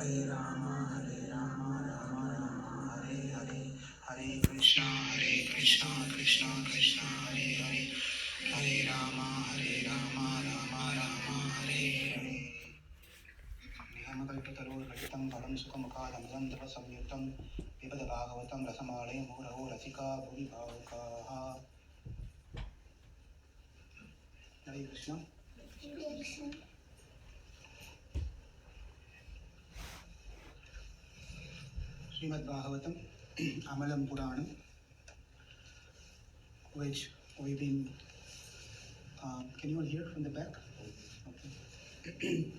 Hare Rama, Rama Rama, Hare Hare, Hare Krishna, Krishna Krishna, Hare Hare, Hare Rama, Rama Rama, Hare Hare. निगमकल्पतरोर्गलितं फलं सुखमुखादमृतं तपसंयुक्तं पिबत भागवतं रसमालय मुहुरहो रसिका भुवि भावुकाः. Hare Krishna. Hare Krishna. Srimad Bhagavatam, Amalam Puranam, which we've been, can you all hear from the back? Okay.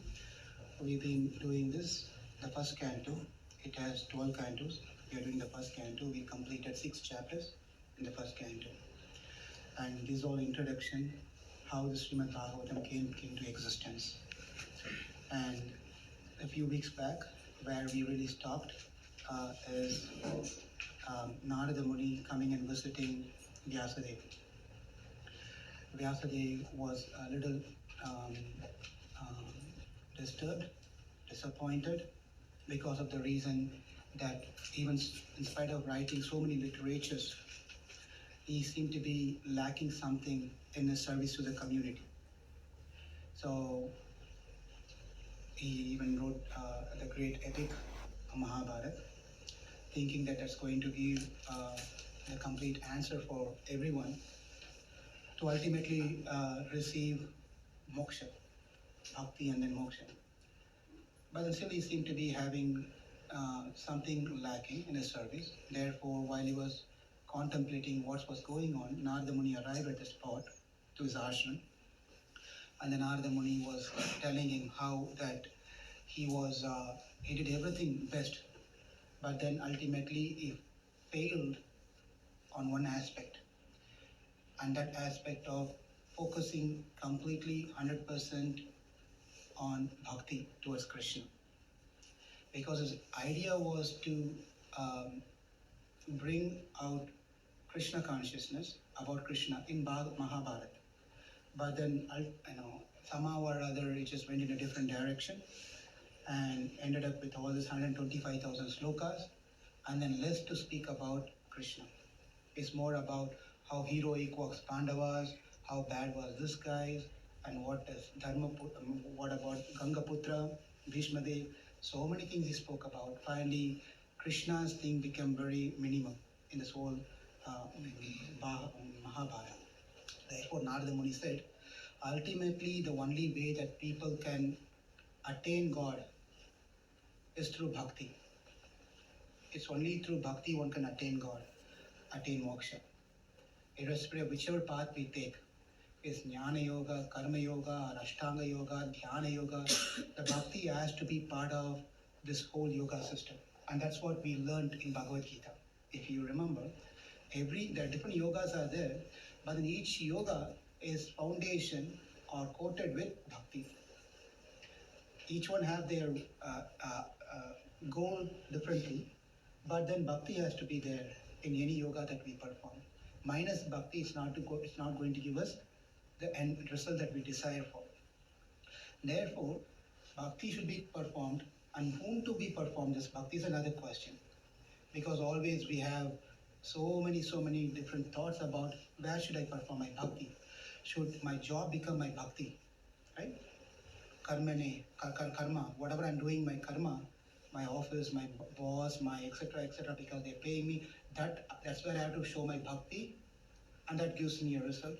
We've been doing this, the first canto. It has 12 cantos. We are doing the first canto. We completed 6 chapters in the first canto. And this is all introduction, how the Srimad Bhagavatam came to existence. And a few weeks back, where we really stopped, is Narada Muni coming and visiting Vyasadeva. Vyasadeva was a little disturbed, disappointed, because of the reason that even in spite of writing so many literatures, he seemed to be lacking something in his service to the community. So he even wrote the great epic Mahabharata, thinking that that's going to give the complete answer for everyone to ultimately receive moksha, bhakti and then moksha. But then still he seemed to be having something lacking in his service. Therefore, while he was contemplating what was going on, Narada Muni arrived at the spot to his ashram. And then Narada Muni was telling him how that he did everything best, but then ultimately he failed on one aspect, and that aspect of focusing completely 100% on bhakti towards Krishna. Because his idea was to bring out Krishna consciousness about Krishna in Mahabharata. But then, somehow or other, it just went in a different direction and ended up with all this 125,000 slokas, and then less to speak about Krishna. It's more about how heroic was Pandavas, how bad was this guy, and what about Gangaputra, Bhishmadev. So many things he spoke about. Finally, Krishna's thing became very minimum in this whole Mahabharata. Therefore, Narada Muni said, ultimately, the only way that people can attain God is through bhakti. It's only through bhakti one can attain God, attain moksha. Irrespective of whichever path we take, is Jnana Yoga, Karma Yoga, or Ashtanga Yoga, Dhyana Yoga, the bhakti has to be part of this whole yoga system. And that's what we learned in Bhagavad Gita. If you remember, there are different yogas are there, but in each yoga is foundation or coated with bhakti. Each one have their goal differently, but then bhakti has to be there in any yoga that we perform. Minus bhakti, it's not going to give us the end result that we desire for. Therefore, bhakti should be performed, and whom to be performed this bhakti is another question. Because always we have so many different thoughts about where should I perform my bhakti. Should my job become my bhakti, right? Karma, whatever I'm doing, my karma, my office, my boss, my etc., because they're paying me, that's where I have to show my bhakti, and that gives me a result.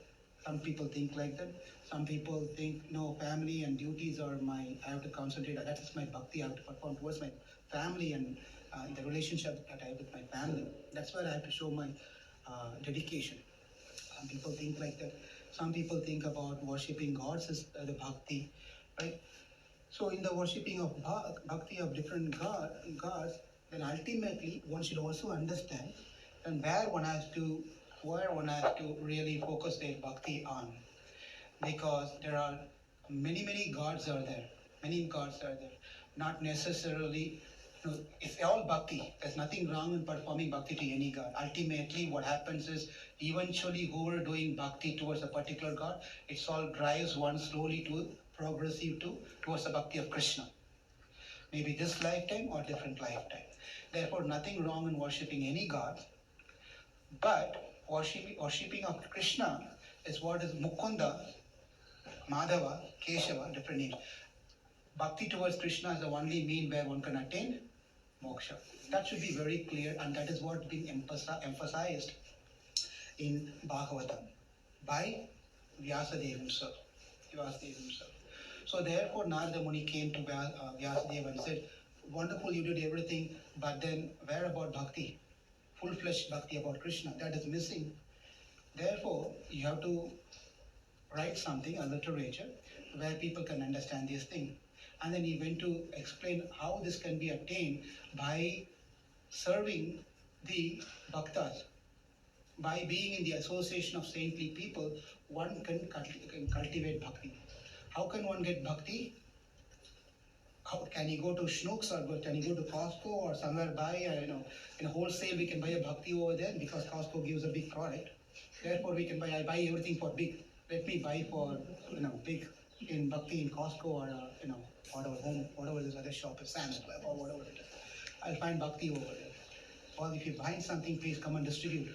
Some people think like that. Some people think, no, family and duties are I have to concentrate, that is my bhakti, I have to perform towards my family and the relationship that I have with my family. That's where I have to show my dedication. Some people think like that. Some people think about worshipping gods as the bhakti, right? So in the worshipping of bhakti of different gods, then ultimately one should also understand and where one has to really focus their bhakti on. Because there are many gods are there. Many gods are there. Not necessarily, it's all bhakti. There's nothing wrong in performing bhakti to any god. Ultimately, what happens is, eventually, who are doing bhakti towards a particular god, it all drives one slowly to progressive towards the bhakti of Krishna. maybe this lifetime or different lifetime. Therefore, nothing wrong in worshipping any god, but worshipping of Krishna is what is Mukunda, Madhava, Keshava, different names. Bhakti towards Krishna is the only mean where one can attain moksha. That should be very clear, and that is what being emphasized in Bhagavatam by Vyasadeva himself. So therefore Narada Muni came to Vyasadeva and said, wonderful, you did everything, but then where about bhakti? Full-fledged bhakti about Krishna, that is missing. Therefore, you have to write something, a literature, where people can understand this thing. And then he went to explain how this can be attained by serving the bhaktas. By being in the association of saintly people, one can cultivate bhakti. How can one get bhakti? How can you go to Schnucks, or can you go to Costco or somewhere buy, in wholesale we can buy a bhakti over there because Costco gives a big product. Therefore we can buy, I buy everything for big. Let me buy for, big in bhakti in Costco or, whatever this other shop is, Sam's Club or whatever it is. I'll find bhakti over there. Or if you find something, please come and distribute.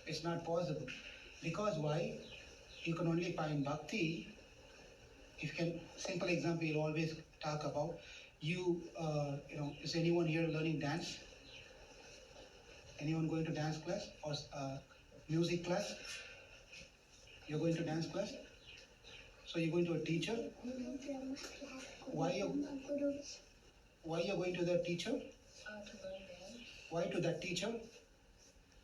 It's not possible. Because why? You can only find bhakti. If you can, simple example you'll always talk about, is anyone here learning dance? Anyone going to dance class or music class? You're going to dance class? So you're going to a teacher? Why you're going to that teacher? To learn dance. Why to that teacher?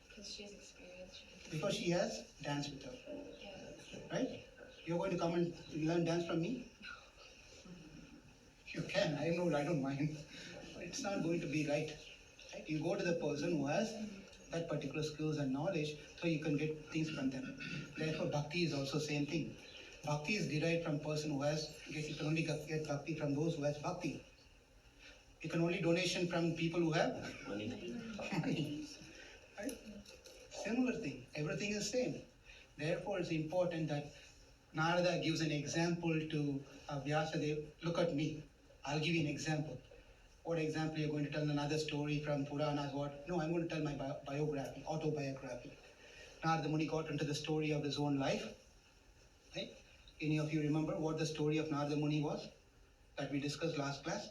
Because she has experience. Because she has dance with her. Yeah. Right? You're going to come and learn dance from me? You can, I know, I don't mind. But it's not going to be right. You go to the person who has that particular skills and knowledge, so you can get things from them. Therefore, bhakti is also same thing. Bhakti is derived from person who has, you can only get bhakti from those who has bhakti. You can only donation from people who have money. Right? Similar thing, everything is same. Therefore, it's important that Narada gives an example to Vyasadeva. Look at me, I'll give you an example. What example you're going to tell another story from Puranas? What? No, I'm going to tell my biography, autobiography. Narada Muni got into the story of his own life. Right? Any of you remember what the story of Narada Muni was that we discussed last class?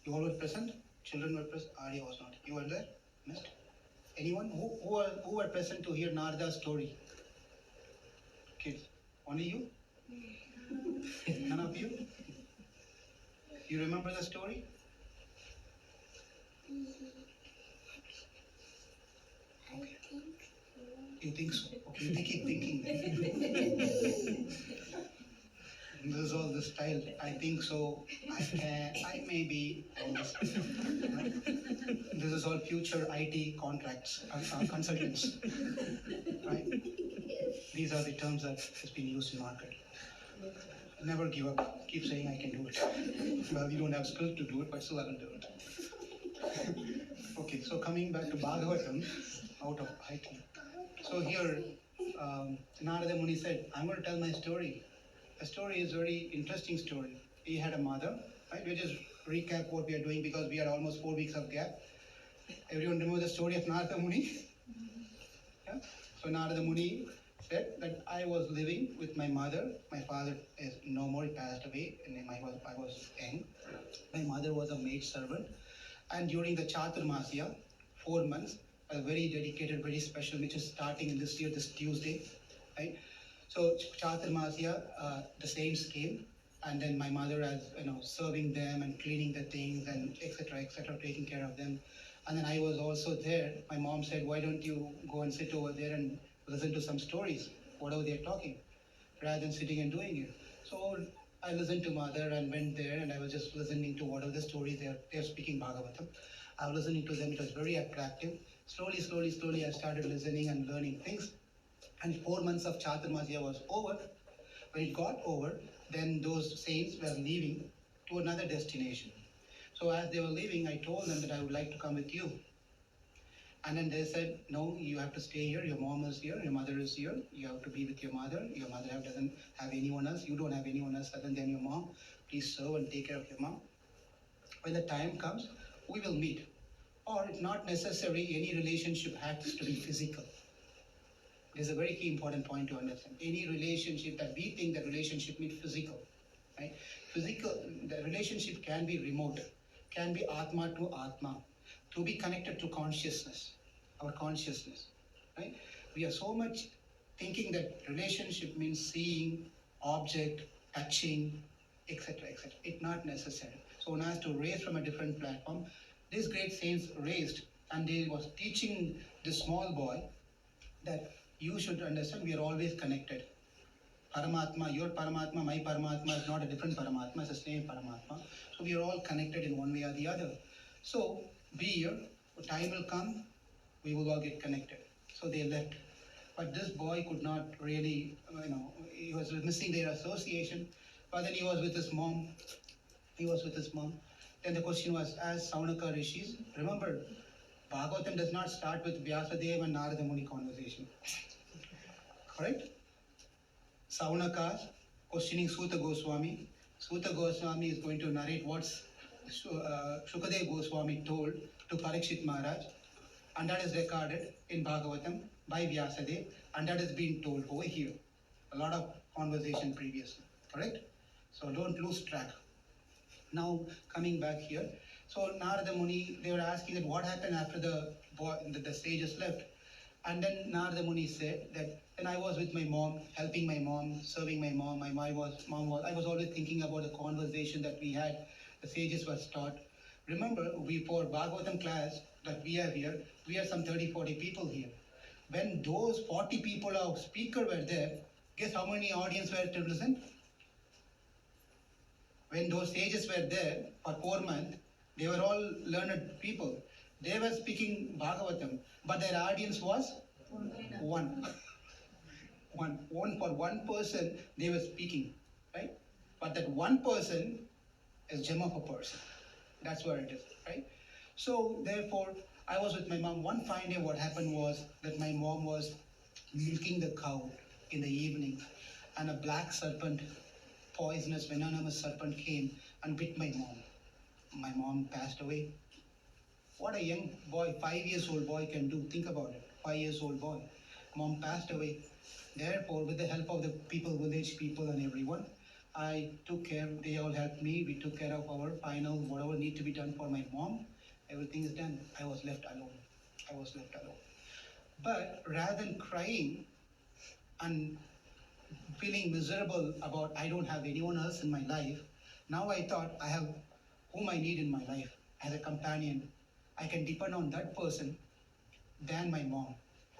You all were present? Children were present? Arya was not. You were there? Missed? Anyone? Who were present to hear Narada's story? Kids? Only you? None of you? You remember the story? Okay. You think so? Okay, you keep thinking. This is all the style. I think so. I may be. This is all future IT contracts, consultants. Right? These are the terms that has been used in market. Never give up. Keep saying I can do it. Well, you don't have skill to do it, but still I will do it. Okay, so coming back to Bhagavatam, out of IT. So here, Narada Muni said, I'm going to tell my story. The story is a very interesting story. He had a mother, right? We just recap what we are doing because we are almost 4 weeks of gap. Everyone remember the story of Narada Muni? Yeah? So Narada Muni said that I was living with my mother. My father is no more, he passed away, and I was young. My mother was a maid servant. And during the Chaturmasya, 4 months, a very dedicated, very special, which is starting in this year, this Tuesday, right? So Chaturmasya, the saints came, and then my mother as serving them and cleaning the things and etc., taking care of them. And then I was also there. My mom said, why don't you go and sit over there and listen to some stories, whatever they're talking, rather than sitting and doing it. So I listened to mother and went there, and I was just listening to whatever the stories they're speaking Bhagavatam. I was listening to them. It was very attractive. Slowly I started listening and learning things. And 4 months of Chaturmasya was over. When it got over, then those saints were leaving to another destination. So as they were leaving, I told them that I would like to come with you. And then they said, no, you have to stay here. Your mom is here. Your mother is here. You have to be with your mother. Your mother doesn't have anyone else. You don't have anyone else other than your mom. please serve and take care of your mom. When the time comes, we will meet. Or it's not necessary any relationship has to be physical. There's a very key important point to understand. Any relationship that we think that relationship means physical, right? Physical, the relationship can be remote, can be Atma to Atma, to be connected to consciousness, our consciousness, right? We are so much thinking that relationship means seeing, object, touching, etc., etc. It's not necessary. So one has to raise from a different platform. These great saints raised, and they was teaching this small boy that you should understand we are always connected. Paramatma, your Paramatma, my Paramatma is not a different Paramatma, it's the same Paramatma. So we are all connected in one way or the other. So be here, time will come, we will all get connected. So they left. But this boy could not really, he was missing their association. But then he was with his mom. Then the question was, as Saunaka Rishis, remember, Bhagavatam does not start with Vyasadeva and Narada Muni conversation. Correct? Saunaka questioning Suta Goswami. Suta Goswami is going to narrate what Shukadev Goswami told to Parikshit Maharaj, and that is recorded in Bhagavatam by Vyasadeva, and that is being told over here. A lot of conversation previously, correct? So don't lose track. Now coming back here, so Narada Muni, they were asking that what happened after the sages left, and then Narada Muni said that when I was with my mom, helping my mom, serving my mom, I was always thinking about the conversation that we had. The sages was taught. Remember, we for Bhagavatam class that we have here, we are some 30-40 people here. When those 40 people of speaker were there, guess how many audience were to listen? When those sages were there for 4 months, they were all learned people. They were speaking Bhagavatam, but their audience was one. For one person, they were speaking, right? But that one person is gem of a person. That's where it is, right? So therefore, I was with my mom. One fine day, what happened was that my mom was milking the cow in the evening, and a black serpent, poisonous, venomous serpent came and bit my mom. My mom passed away. What a young boy, 5 years old boy can do. Think about it. 5 years old boy. Mom passed away. Therefore, with the help of the people, village people and everyone, I took care, they all helped me. We took care of our final, whatever need to be done for my mom. Everything is done. I was left alone. But rather than crying and feeling miserable about I don't have anyone else in my life, now I thought I have whom I need in my life as a companion. I can depend on that person than my mom.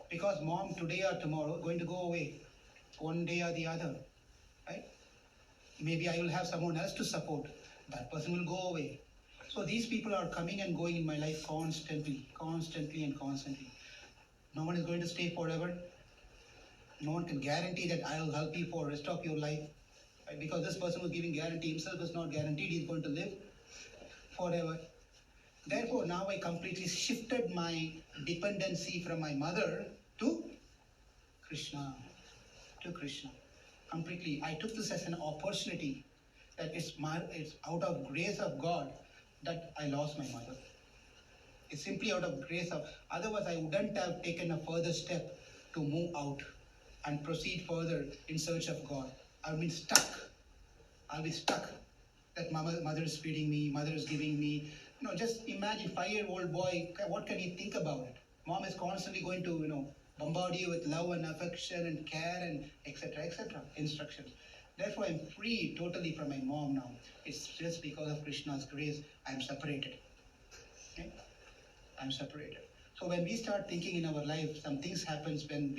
Because mom today or tomorrow going to go away, one day or the other, right? Maybe I will have someone else to support. That person will go away. So these people are coming and going in my life constantly. No one is going to stay forever. No one can guarantee that I will help you for the rest of your life. Right? Because this person was giving guarantee, himself is not guaranteed he is going to live forever. Therefore, now I completely shifted my dependency from my mother to Krishna. Completely. I took this as an opportunity that it's out of grace of God that I lost my mother. It's simply out of grace of, otherwise I wouldn't have taken a further step to move out and proceed further in search of God. I'll be stuck. That mother is feeding me, mother is giving me. Just imagine 5-year-old boy, what can he think about it? Mom is constantly going to, bombard you with love and affection and care and etc., instructions. Therefore, I'm free totally from my mom now. It's just because of Krishna's grace, I'm separated. Okay? I'm separated. So when we start thinking in our life, some things happens when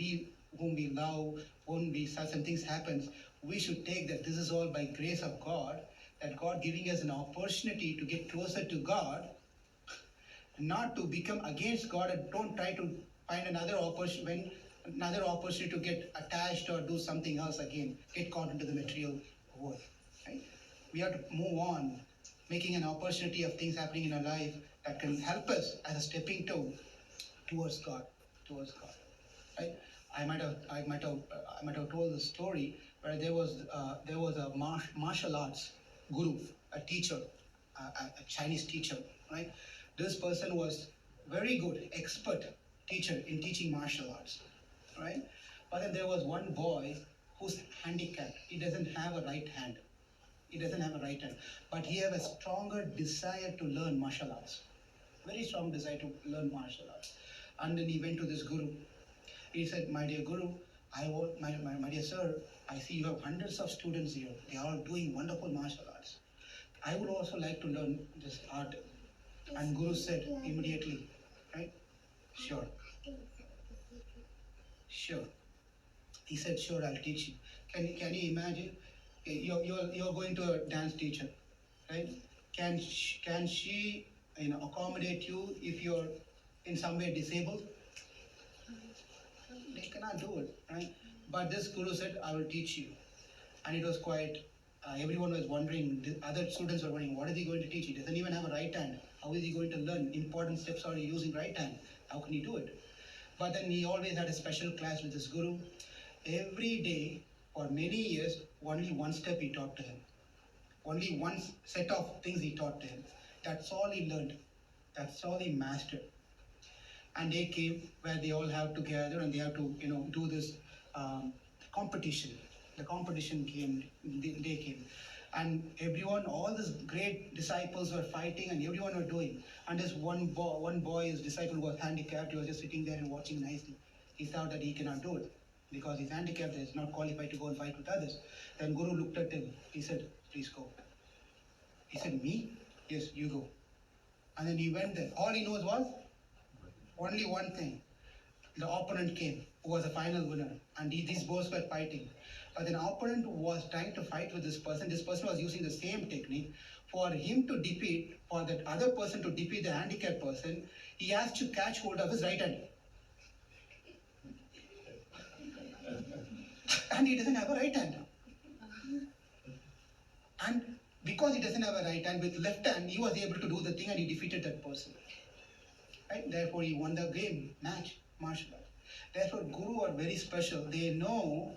whom we love, some things happens, we should take that this is all by grace of God, that God giving us an opportunity to get closer to God, not to become against God, and don't try to find another opportunity to get attached or do something else again, get caught into the material world. Right? We have to move on, making an opportunity of things happening in our life that can help us as a stepping stone towards God. Right? I might have told the story where there was a martial arts guru, a teacher, a Chinese teacher, right? This person was very good, expert teacher in teaching martial arts, right? But then there was one boy who's handicapped. He doesn't have a right hand. He doesn't have a right hand, but he has a stronger desire to learn martial arts. Very strong desire to learn martial arts. And then he went to this guru. He said, "My dear guru, my dear sir, I see you have hundreds of students here. They are all doing wonderful martial arts. I would also like to learn this art." And guru said immediately, right? Sure, sure. He said, "Sure, I'll teach you." Can you imagine? You're going to a dance teacher, right? Can she accommodate you if you're in some way disabled? They cannot do it, right? But this guru said, "I will teach you," and it was quite. Everyone was wondering. The other students were wondering, what is he going to teach? He doesn't even have a right hand. How is he going to learn important steps? Are you using right hand? How can he do it? But then he always had a special class with this guru. Every day for many years, only one step he taught to him. Only one set of things he taught to him. That's all he learned. That's all he mastered. And they came where they all have to gather and they have to, do this competition. The competition came, they came. And everyone, all these great disciples were fighting and everyone were doing. And this one boy, his disciple was handicapped. He was just sitting there and watching nicely. He thought that he cannot do it because he's handicapped, he's not qualified to go and fight with others. Then Guru looked at him. He said, "Please go." He said, "Me?" "Yes, you go." And then he went there. All he knows was only one thing. The opponent came, who was the final winner, and these both were fighting. But the opponent was trying to fight with this person. This person was using the same technique. For him to defeat, for that other person to defeat the handicapped person, he has to catch hold of his right hand. And he doesn't have a right hand. And because he doesn't have a right hand, with left hand, he was able to do the thing and he defeated that person. Right? Therefore, he won the game, match, martial art. Therefore, Guru are very special. They know,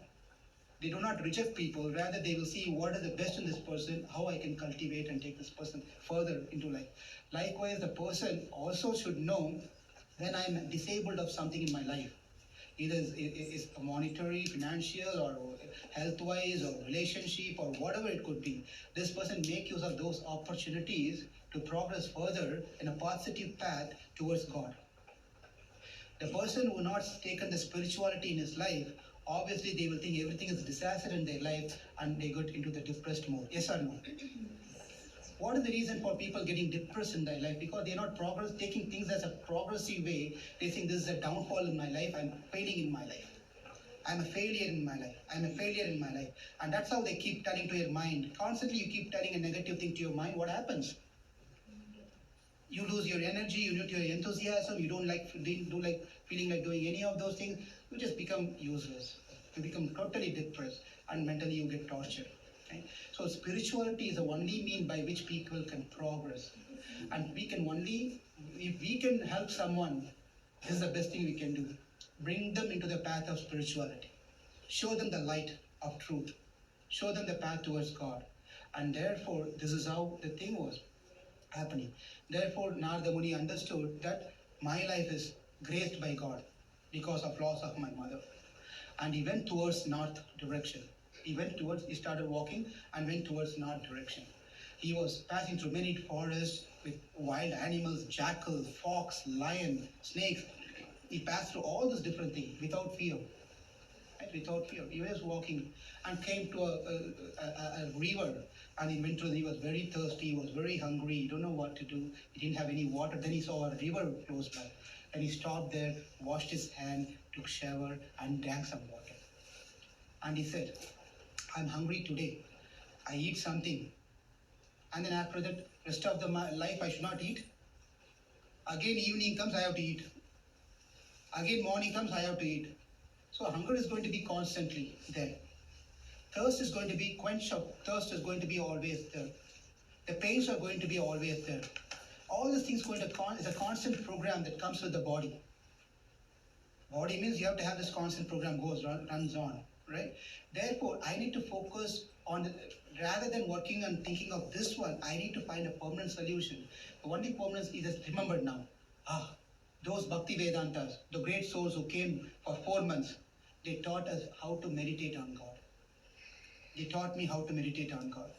they do not reject people. Rather, they will see what is the best in this person, how I can cultivate and take this person further into life. Likewise, the person also should know when I am disabled of something in my life. Either is monetary, financial, or health-wise, or relationship, or whatever it could be. This person make use of those opportunities to progress further in a positive path towards God. The person who not taken the spirituality in his life, obviously they will think everything is disaster in their life and they get into the depressed mode. Yes or no? What is the reason for people getting depressed in their life? Because they are not taking things as a progressive way. They think this is a downfall in my life, I'm failing in my life. I'm a failure in my life. I'm a failure in my life. And that's how they keep telling to your mind. Constantly you keep telling a negative thing to your mind, what happens? You lose your energy, you lose your enthusiasm, you don't like feeling like doing any of those things, you just become useless. You become totally depressed and mentally you get tortured. Right? So spirituality is the only mean by which people can progress. And we can only, if we can help someone, this is the best thing we can do. Bring them into the path of spirituality. Show them the light of truth. Show them the path towards God. And therefore, this is how the thing was happening. Therefore, Narada Muni understood that my life is graced by God because of loss of my mother. And he went towards north direction. He started walking and went towards north direction. He was passing through many forests with wild animals, jackal, fox, lion, snakes. He passed through all these different things without fear. Right? Without fear. He was walking and came to a river. And he went through, he was very thirsty, he was very hungry, he don't know what to do. He didn't have any water. Then he saw a river close by. And he stopped there, washed his hand, took shower, and drank some water. And he said, I'm hungry today. I eat something. And then after that, rest of the life I should not eat. Again evening comes, I have to eat. Again morning comes, I have to eat. So hunger is going to be constantly there. Thirst is going to be quenched up. Thirst is going to be always there. The pains are going to be always there. All these things is a constant program that comes with the body. Body means you have to have this constant program runs on, right? Therefore, I need to focus on rather than working on thinking of this one, I need to find a permanent solution. The only permanence is just remembered now. Those Bhakti Vedantas, the great souls who came for 4 months, they taught us how to meditate on God. They taught me how to meditate on God.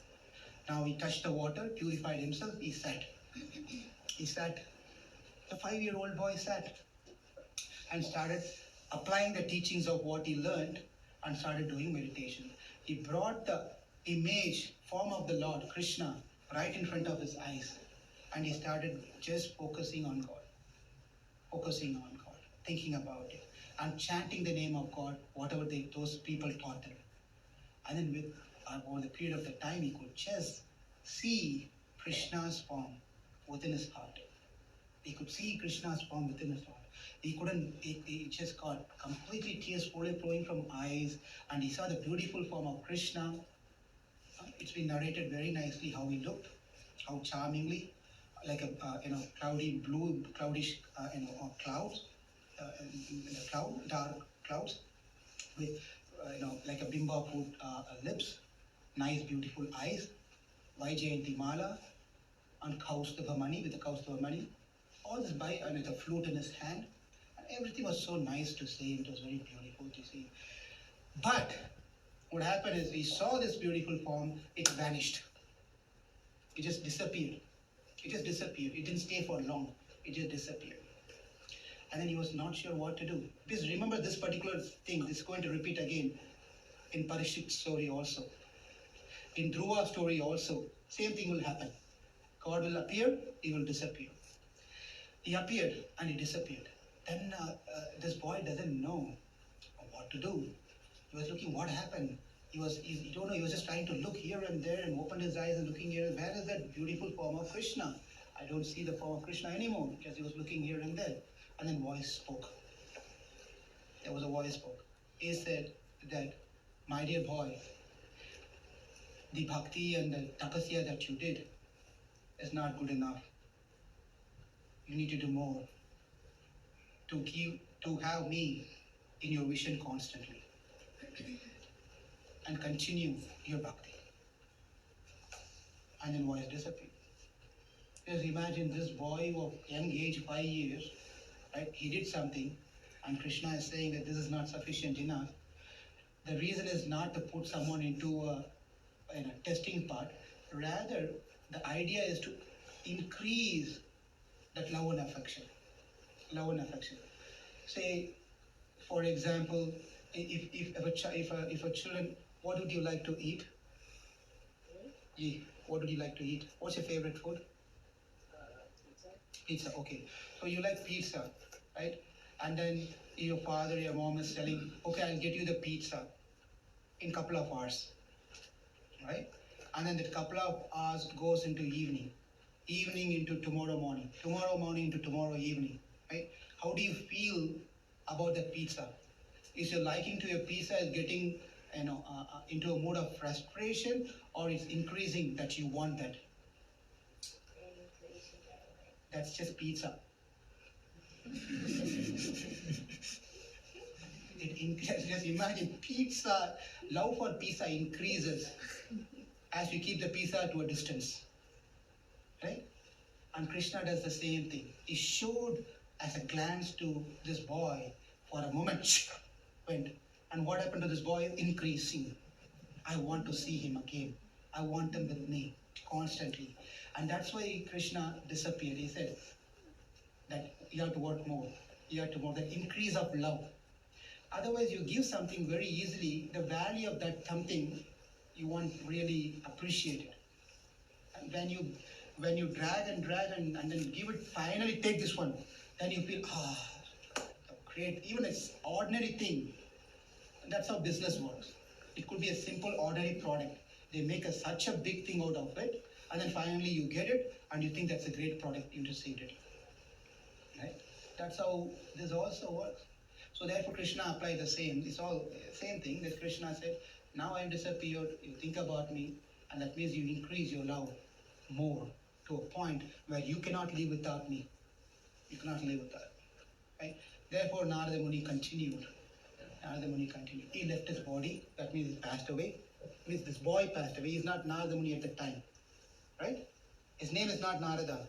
Now he touched the water, purified himself, he sat. He sat. The 5-year-old boy sat and started applying the teachings of what he learned and started doing meditation. He brought the image, form of the Lord, Krishna, right in front of his eyes. And he started just focusing on God, thinking about it, and chanting the name of God, whatever those people taught him. And then over the period of the time, he could just see Krishna's form within his heart. He could see Krishna's form within his heart. He just got completely tears flowing from eyes, and he saw the beautiful form of Krishna. It's been narrated very nicely how he looked, how charmingly, like a cloudy blue, cloudish clouds, dark clouds, with like a bimba put lips, nice beautiful eyes, Vaijayanti Mala, and Kaustubha Mani with the Kaustubha Mani. All this with a flute in his hand. And everything was so nice to see. It was very beautiful to see. But what happened is he saw this beautiful form, it vanished. It just disappeared. It didn't stay for long. It just disappeared. And then he was not sure what to do. Because remember this particular thing, this is going to repeat again in Parikshit's story also. In Dhruva's story also, same thing will happen. God will appear, he will disappear. He appeared and he disappeared. Then this boy doesn't know what to do. He was looking, what happened? He don't know, he was just trying to look here and there and open his eyes and looking here. Where is that beautiful form of Krishna? I don't see the form of Krishna anymore, because he was looking here and there. And then voice spoke. There was a voice spoke. He said that, my dear boy, the bhakti and the tapasya that you did is not good enough. You need to do more to have me in your vision constantly and continue your bhakti. And then voice disappeared. Just imagine this boy of young age, 5 years, right? He did something, and Krishna is saying that this is not sufficient enough. The reason is not to put someone into a testing part. Rather, the idea is to increase that love and affection. Say, for example, if a children, what would you like to eat? Yeah, what would you like to eat? What's your favorite food? Pizza. Okay. So you like pizza, right? And then your father, your mom is telling, okay, I'll get you the pizza in a couple of hours, right? And then that couple of hours goes into evening into tomorrow morning into tomorrow evening, right? How do you feel about that pizza? Is your liking to your pizza is getting into a mood of frustration, or is increasing that you want that? That's just pizza. Just imagine pizza, love for pizza increases as you keep the pizza to a distance, right? And Krishna does the same thing. He showed as a glance to this boy for a moment, went. And what happened to this boy? Increasing. I want to see him again. I want him with me constantly. And that's why Krishna disappeared. He said that you have to work more. You have to more, that increase of love. Otherwise, you give something very easily, the value of that something, you won't really appreciate it. And when you drag and then give it, finally take this one, then you feel, great. Even it's ordinary thing. And that's how business works. It could be a simple ordinary product. They make such a big thing out of it, and then finally you get it, and you think that's a great product, you received it. Right? That's how this also works. So therefore Krishna applied the same. It's all same thing that Krishna said, now I disappeared, you think about me, and that means you increase your love more to a point where you cannot live without me. You cannot live without me. Right? Therefore Narada Muni continued. He left his body, that means he passed away. means this boy passed away. He is not Narada Muni at the time, right? His name is not Narada.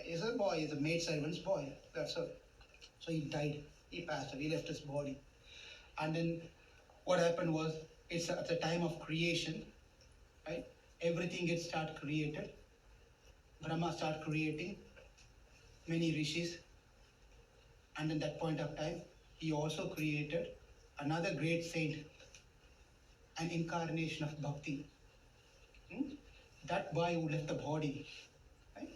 He's a boy, he's a maid servant's boy. That's all. So he died. He passed away. He left his body. And then what happened was, it's at the time of creation, right? Everything gets start created. Brahma start creating many rishis. And in that point of time, he also created another great saint, an incarnation of bhakti. That boy who left the body, right?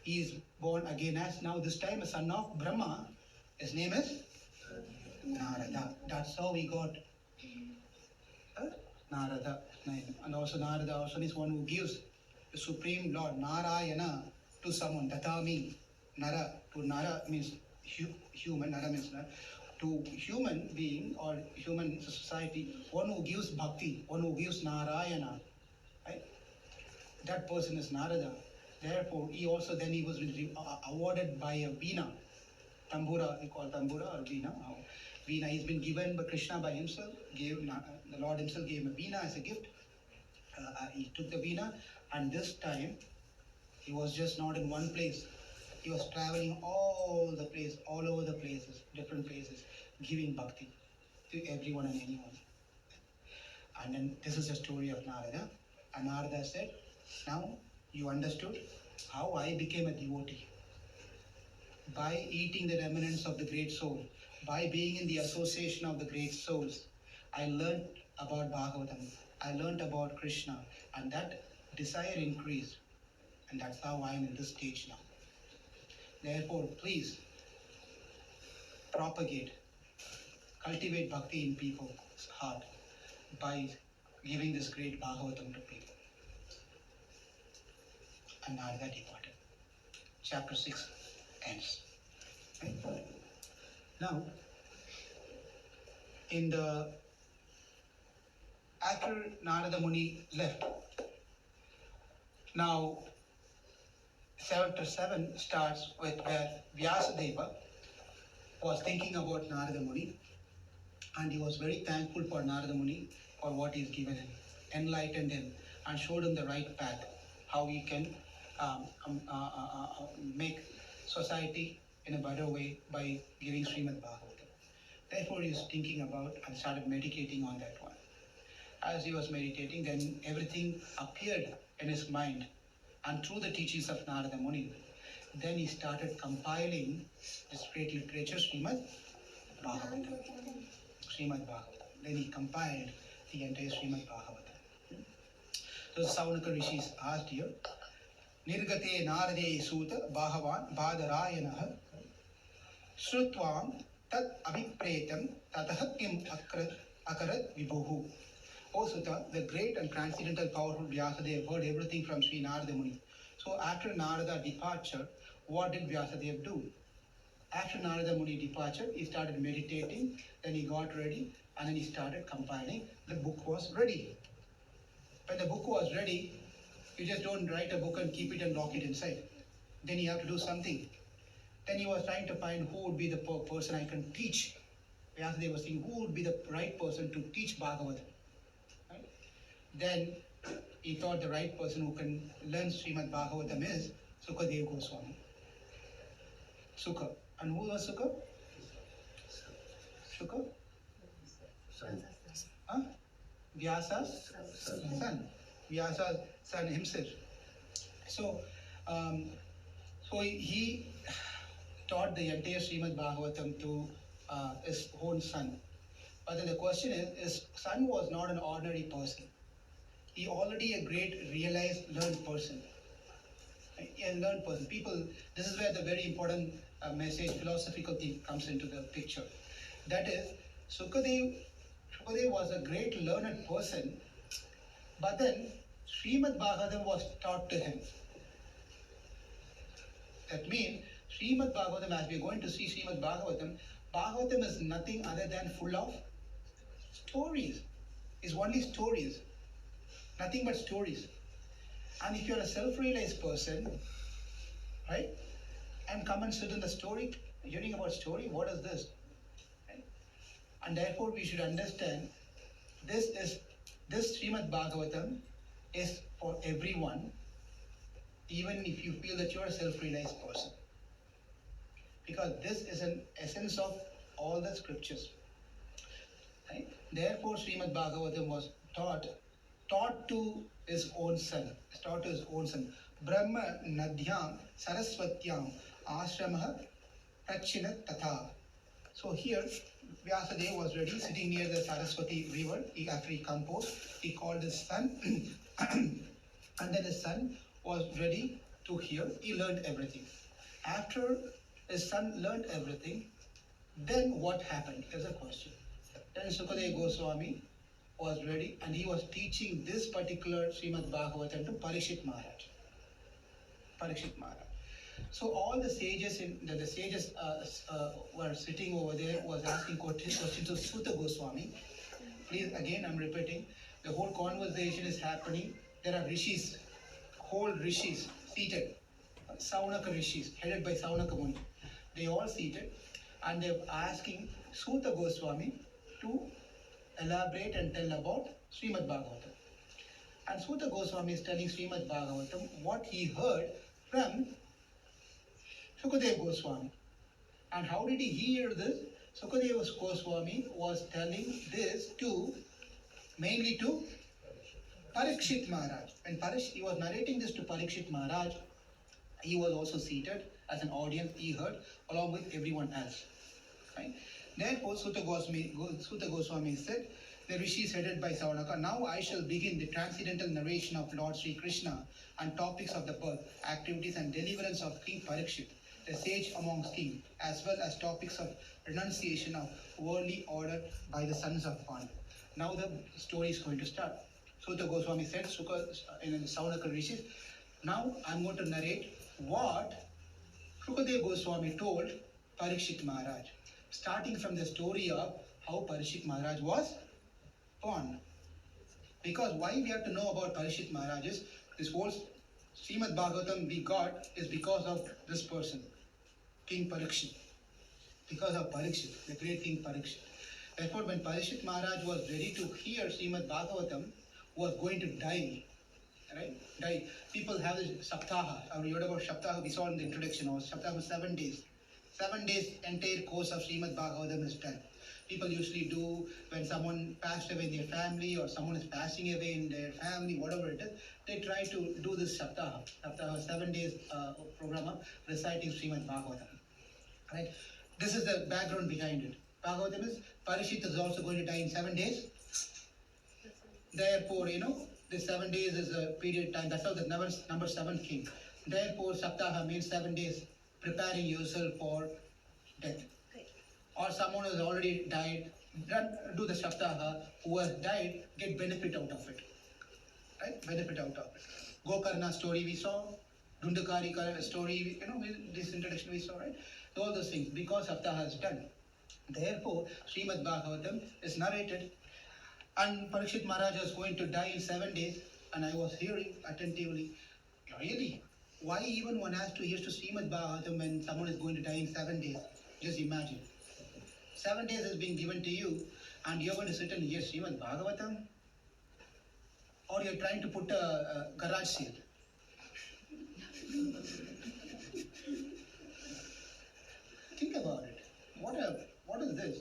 He is born again as now this time a son of Brahma. His name is Narada. That's how we got Narada. And also Narada also is one who gives the Supreme Lord Narayana to someone. Tatami Nara. To Nara means human. Nara means Nara. To human being or human society, one who gives bhakti, one who gives Narayana, right? That person is Narada. Therefore, he was awarded by a veena, tambura, we call tambura or veena. Veena has been given by Krishna by himself. The Lord himself gave him a veena as a gift. He took the veena, and this time he was just not in one place. He was traveling all over the places, different places, giving bhakti to everyone and anyone. And then this is the story of Narada. And Narada said, now you understood how I became a devotee. By eating the remnants of the great soul, by being in the association of the great souls, I learned about Bhagavatam, I learned about Krishna, and that desire increased. And that's how I am in this stage now. Therefore, please propagate, cultivate bhakti in people's heart by giving this great Bhagavatam to people. And Narada departed. Chapter 6 ends. Right? Now, after Narada Muni left, now chapter 7 starts with where Vyasadeva was thinking about Narada Muni, and he was very thankful for Narada Muni for what he's given him, enlightened him, and showed him the right path, how he can make society in a better way by giving Srimad Bhagavatam. Therefore, he was thinking about and started meditating on that one. As he was meditating, then everything appeared in his mind, and through the teachings of Narada Muni, then he started compiling this great literature, Srimad Bhagavatam. Srimad Bhagavatam. Then he compiled the entire Srimad Bhagavatam. So the Saunaka Rishis asked here, Nirgate Narade Suta Bhagavan Badarayanah Srutvam Tat Abhipretam Tatahatyam Akarat Vibhuhu. O Sutta, the great and transcendental powerful Vyasadeva heard everything from Sri Narada Muni. So after Narada departure, what did Vyasadeva do? After Narada Muni departure, he started meditating, then he got ready, and then he started compiling. The book was ready. When the book was ready, you just don't write a book and keep it and lock it inside. Then you have to do something. Then he was trying to find who would be the person I can teach. Vyasadeva was saying, who would be the right person to teach Bhagavatam? Right? Then he thought the right person who can learn Srimad Bhagavatam is Sukadeva Goswami. Sukha. And who was Sukha? Sukha? Huh? Vyasa's son. Vyasa's son himself. So he taught the entire Srimad Bhagavatam to his own son. But then the question is, his son was not an ordinary person. He already a great realized learned person. A learned person. People, this is where the very important message, philosophical thing comes into the picture. That is, Sukadeva was a great learned person, but then Srimad Bhagavatam was taught to him. That means Srimad Bhagavatam, as we are going to see Srimad Bhagavatam, Bhagavatam is nothing other than full of stories. It's only stories. Nothing but stories. And if you're a self-realized person, right, and come and sit in the story, hearing about story, what is this? Right? And therefore we should understand this is this Srimad Bhagavatam is for everyone, even if you feel that you're a self-realized person. Because this is an essence of all the scriptures. Right? Therefore, Srimad Bhagavatam was taught to his own son. Brahma Nadhyam Saraswatyam Ashramaha Prachinat Tatha. So here, Vyasadeva was ready, sitting near the Saraswati river. After he composed, he called his son, and then his son was ready to hear. He learned everything. After his son learned everything, then what happened? There's a question. Then Sukadeva Goswami was ready, and he was teaching this particular Srimad Bhagavatam to Parikshit Maharaj. So all the sages were sitting over there, was asking questions to Suta Goswami. Please, again, I'm repeating, the whole conversation is happening. There are rishis, whole rishis seated, Saunaka rishis, headed by Saunaka Muni. They all seated, and they're asking Suta Goswami to elaborate and tell about Srimad Bhagavatam. And Suta Goswami is telling Srimad Bhagavatam what he heard from Sukadeva Goswami. And how did he hear this? Sukadeva Goswami was telling this mainly to Parikshit Maharaj. When he was narrating this to Parikshit Maharaj, he was also seated as an audience, he heard, along with everyone else. Right? Therefore, Suta Goswami said, the rishis headed by Saunaka, now I shall begin the transcendental narration of Lord Sri Krishna and topics of the birth, activities and deliverance of King Parikshit, the sage amongst kings, as well as topics of renunciation of worldly order by the sons of Pandu. Now the story is going to start. Suta Goswami said, in the Saunaka rishis, now I'm going to narrate what Sukadeva Goswami told Parikshit Maharaj, starting from the story of how Parikshit Maharaj was born. Because why we have to know about Parikshit Maharaj is, this whole Srimad Bhagavatam we got is because of this person, King Parikshit. Because of Parikshit, the great King Parikshit. Therefore, when Parikshit Maharaj was ready to hear Srimad Bhagavatam, was going to die, right? Die. People have this Saptaha. I heard about Saptaha, we saw in the introduction, or Saptaha was 7 days. 7 days, entire course of Srimad Bhagavatam is done. People usually do when someone passed away in their family, or someone is passing away in their family, whatever it is, they try to do this Saptaha. Saptaha, 7 days program of reciting Srimad Bhagavatam. Right? This is the background behind it. Bhagavatam is, Parikshit is also going to die in 7 days. Therefore, the 7 days is a period time. That's how the number 7 came. Therefore, Saptaha means 7 days, preparing yourself for death. Or someone who has already died, do the Saptaha. Who has died, get benefit out of it. Right? Benefit out of it. Gokarna story we saw, Dundakari story, this introduction we saw, right? So all those things, because Saptaha is done. Therefore, Srimad Bhagavatam is narrated, and Parikshit Maharaj is going to die in 7 days, and I was hearing attentively, really? Why even one has to hear to Srimad Bhagavatam when someone is going to die in 7 days? Just imagine. 7 days is being given to you, and you're going to sit and hear Srimad Bhagavatam? Or you're trying to put a garage sale? Think about it. What is this?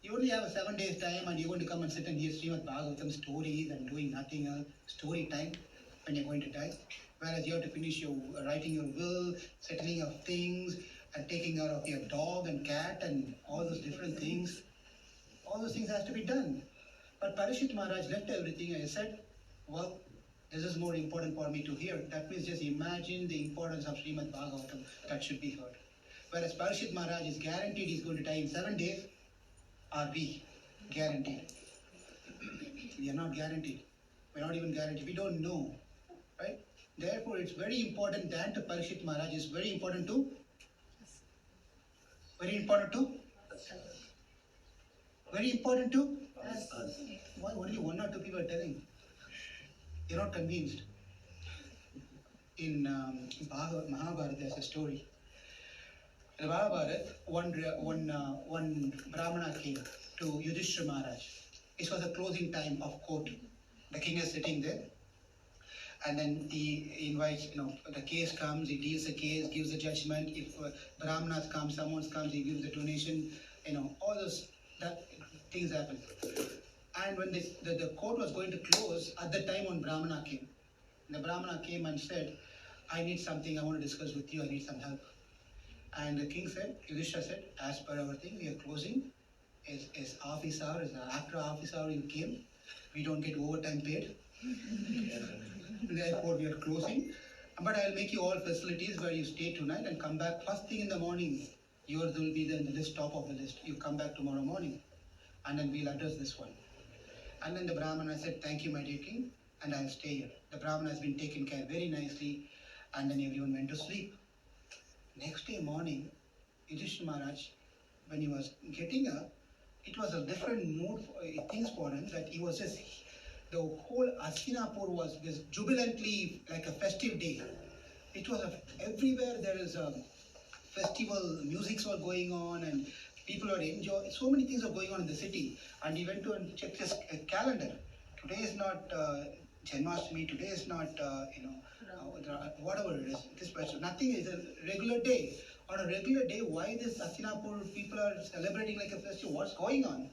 You only have a 7 days time, and you're going to come and sit and hear Srimad Bhagavatam stories and doing nothing else, story time, when you're going to die. Whereas you have to finish writing your will, settling of things, and taking care of your dog and cat and all those different things. All those things has to be done. But Parikshit Maharaj left everything and he said, well, this is more important for me to hear. That means just imagine the importance of Srimad Bhagavatam that should be heard. Whereas Parikshit Maharaj is guaranteed he's going to die in 7 days, are we guaranteed? We are not guaranteed. We're not even guaranteed. We don't know. Right? Therefore, it's very important that to Parikshit Maharaj is very important to Very important to? Why only 1 or 2 people are telling? You're not convinced. In Mahabharata, there's a story. In Mahabharata, one Brahmana came to Yudhishthira Maharaj. It was the closing time of court. The king is sitting there, and then he invites, the case comes, he deals the case, gives the judgment. If Brahmanas come, someone comes, he gives the donation, all those that things happen. And when the court was going to close, at the time when Brahmana came, the Brahmana came and said, I need something, I want to discuss with you, I need some help. And the king said, Yudhishthira said, as per our thing, we are closing. Is office hour, after office hour you came, we don't get overtime paid. Therefore, we are closing. But I'll make you all facilities where you stay tonight and come back first thing in the morning. Yours will be the list, top of the list. You come back tomorrow morning, and then we'll address this one. And then the Brahmana said, thank you, my dear king, and I'll stay here. The Brahmana has been taken care very nicely, and then everyone went to sleep. Next day morning, Yudhishthira Maharaj, when he was getting up, it was a different mood, things for him, that he was just, the whole Hastinapur was this jubilantly like a festive day. It was everywhere there is a festival, musics were going on, and people were enjoying, so many things are going on in the city. And he went to and checked his calendar. Today is not Janmashtami, today is not, whatever it is, this person, nothing is a regular day. On a regular day, why this Hastinapur people are celebrating like a festival? What's going on?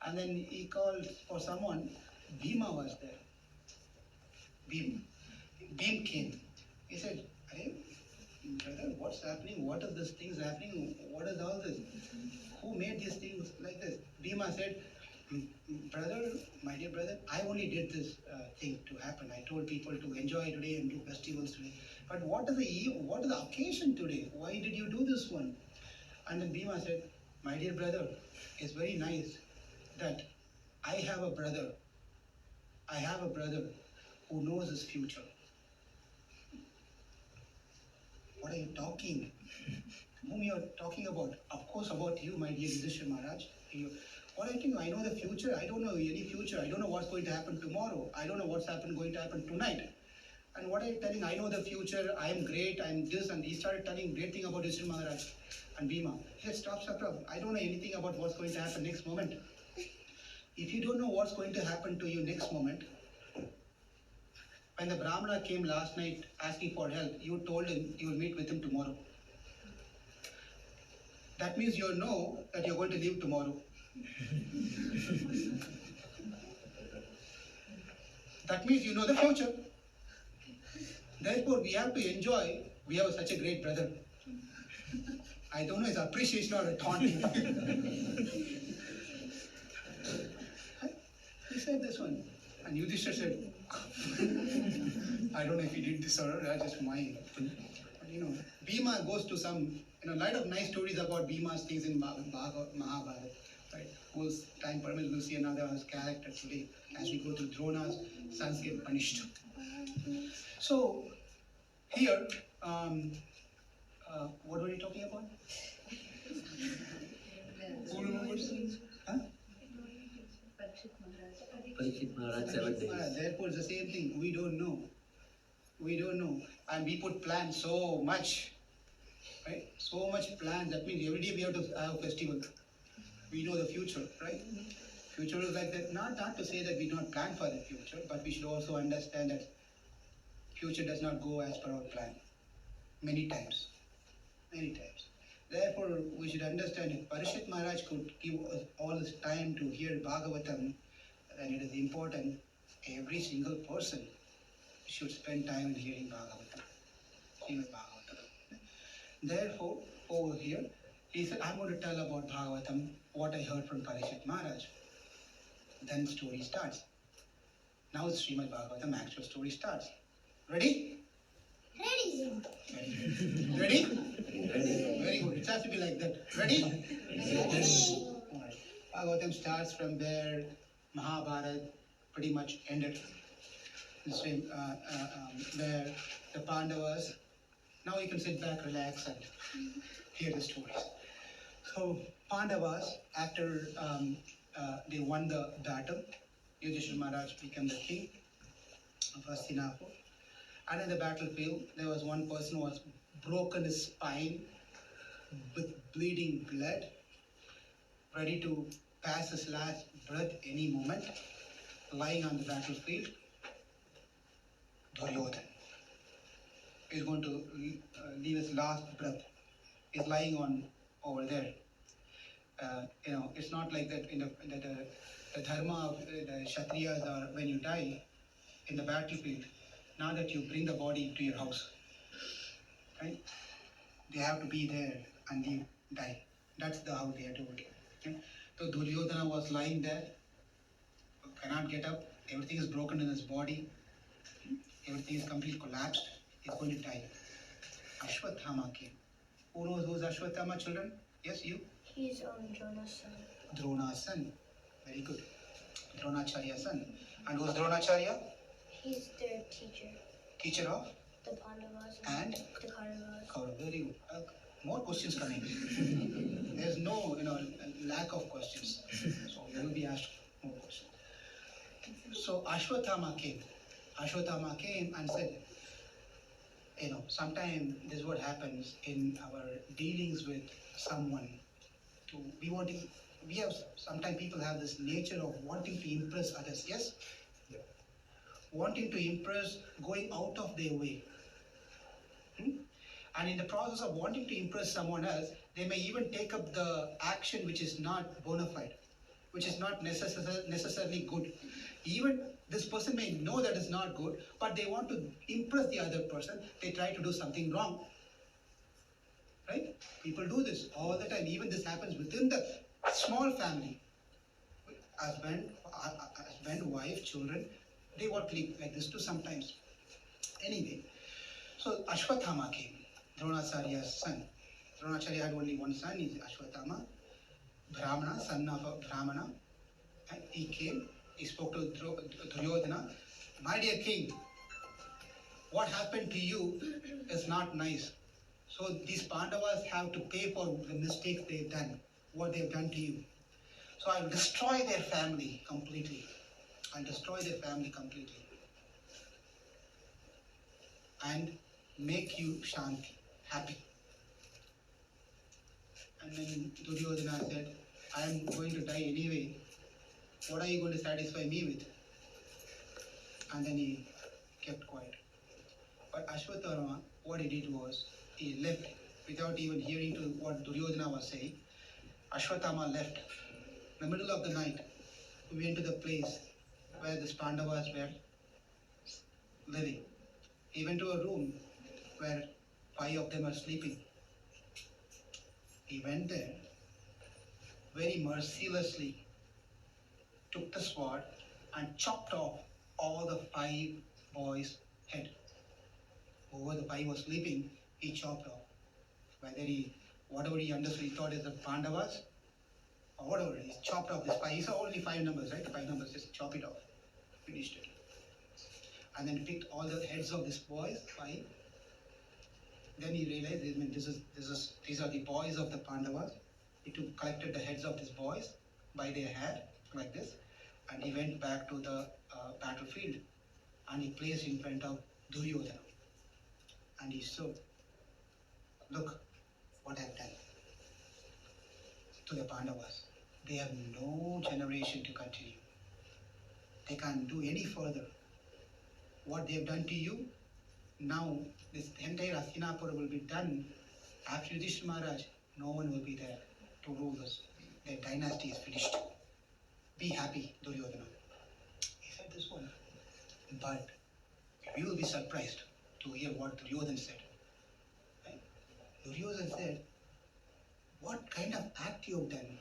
And then he called for someone. Bhima was there. Bhim came. He said, hey, brother, what's happening? What are these things happening? What is all this? Who made these things like this? Bhima said, brother, my dear brother, I only did this thing to happen. I told people to enjoy today and do festivals today. But what is the occasion today? Why did you do this one? And then Bhima said, my dear brother, it's very nice that I have a brother who knows his future. What are you talking? Whom you are talking about? Of course about you, my dear Yudhishthira Maharaj. What I think, I know the future. I don't know any future. I don't know what's going to happen tomorrow. I don't know what's going to happen tonight. And what are you telling? I know the future. I am great. I am this. And he started telling great thing about Yudhishthira Maharaj and Bhima. He said, stop. I don't know anything about what's going to happen next moment. If you don't know what's going to happen to you next moment, when the Brahmana came last night asking for help, you told him you will meet with him tomorrow. That means you know that you're going to leave tomorrow. That means you know the future. Therefore, we have to enjoy. We have such a great brother. I don't know his appreciation or a taunting. He said this one. And Yudhishthira said, I don't know if he did this or just mine. Bhima goes to some, lot of nice stories about Bhima's things in Mahabharata. Right? Whose time permits, we'll see another character today as we go through Drona's sons get punished. So, here, what were you talking about? Who remembers? Huh? Parikshit Maharaj 7 days. Therefore, it's the same thing. We don't know. And we put plans so much. Right? So much plans. That means every day we have to have a festival. We know the future, right? Future is like that. Not to say that we don't plan for the future, but we should also understand that future does not go as per our plan. Many times. Therefore, we should understand if Parikshit Maharaj could give us all this time to hear Bhagavatam, then it is important every single person should spend time in hearing Bhagavatam. Therefore, over here, he said, I'm going to tell about Bhagavatam, what I heard from Parikshit Maharaj. Then the story starts. Now Srimad Bhagavatam actual story starts. Ready? Ready. Ready? Very good. It has to be like that. Ready? All right. Bhagavatam starts from where Mahabharata pretty much ended. Where the Pandavas. Now you can sit back, relax, and hear the stories. So Pandavas, after they won the battle, Yudhishthira Maharaj became the king of Hastinapur. And in the battlefield, there was one person who was broken his spine with bleeding blood, ready to pass his last breath any moment. lying on the battlefield, Duryodhana is going to leave his last breath. He's lying on over there. It's not like that the dharma of the Kshatriyas are when you die in the battlefield, now that you bring the body to your house, right? They have to be there and you die. That's how they are doing it. Okay? So Duryodhana was lying there, cannot get up, everything is broken in his body, everything is completely collapsed, he's going to die. Ashwatthama came. Who knows who's Ashwatthama, children? Yes, you? He's Drona's son. Drona's son. Very good. Dronacharya's son. And who's Dronacharya? He's their teacher. Teacher of? The Pandavas And? the Kauravas. Kaurav. Very good. More questions coming. There's no, lack of questions. So you will be asked more questions. So Ashwatthama came. Ashwatthama came and said, sometimes this is what happens in our dealings with someone. Sometimes people have this nature of wanting to impress others, yes? Yeah. Wanting to impress, going out of their way. And in the process of wanting to impress someone else, they may even take up the action which is not bona fide, which is not necessarily good. Even this person may know that is not good, but they want to impress the other person, they try to do something wrong. Right? People do this all the time. Even this happens within the small family. Husband, wife, children, they work like this too sometimes. Anyway, so Ashwatthama came, Dronacharya's son. Dronacharya had only one son, is Ashwatthama, Brahmana, son of a Brahmana. And he came, he spoke to Duryodhana, my dear king, what happened to you is not nice. So these Pandavas have to pay for the mistakes they've done, what they've done to you. So I will destroy their family completely. And make you Shanti, happy. And then Duryodhana said, I am going to die anyway. What are you going to satisfy me with? And then he kept quiet. But Ashwatthama, what he did was, he left without even hearing to what Duryodhana was saying. Ashwatthama left. In the middle of the night, we went to the place where the Pandavas were living. He went to a room where 5 of them are sleeping. He went there, very mercilessly took the sword and chopped off all the 5 boys' head. Whoever the 5 was sleeping, he chopped off. Whatever he understood, he thought is the Pandavas, or whatever, he chopped off this 5. He saw only 5 numbers, right? 5 numbers, just chop it off. Finished it. And then he picked all the heads of these boys, 5. Then he realized, these are the boys of the Pandavas. He collected the heads of these boys by their hair, like this, and he went back to the battlefield, and he placed in front of Duryodhana. And he said, look what I have done to the Pandavas. They have no generation to continue. They can't do any further. What they have done to you, now this entire Hastinapura will be done. After Yudhishthira Maharaj, no one will be there to rule this. Their dynasty is finished. Be happy, Duryodhana. He said this one. But you will be surprised to hear what Duryodhana said. Right? Duryodhana said, what kind of act you have done?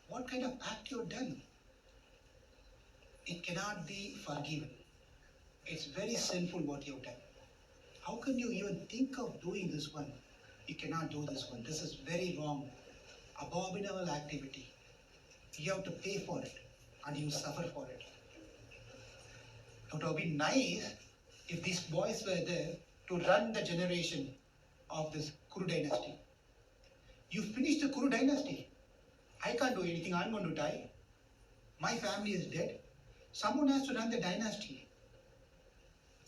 What kind of act you have done? It cannot be forgiven. It's very sinful what you have done. How can you even think of doing this one? You cannot do this one. This is very wrong. Abominable activity. You have to pay for it and you suffer for it. It would have been nice if these boys were there to run the generation of this Kuru dynasty. You finished the Kuru dynasty. I can't do anything. I'm going to die. My family is dead. Someone has to run the dynasty.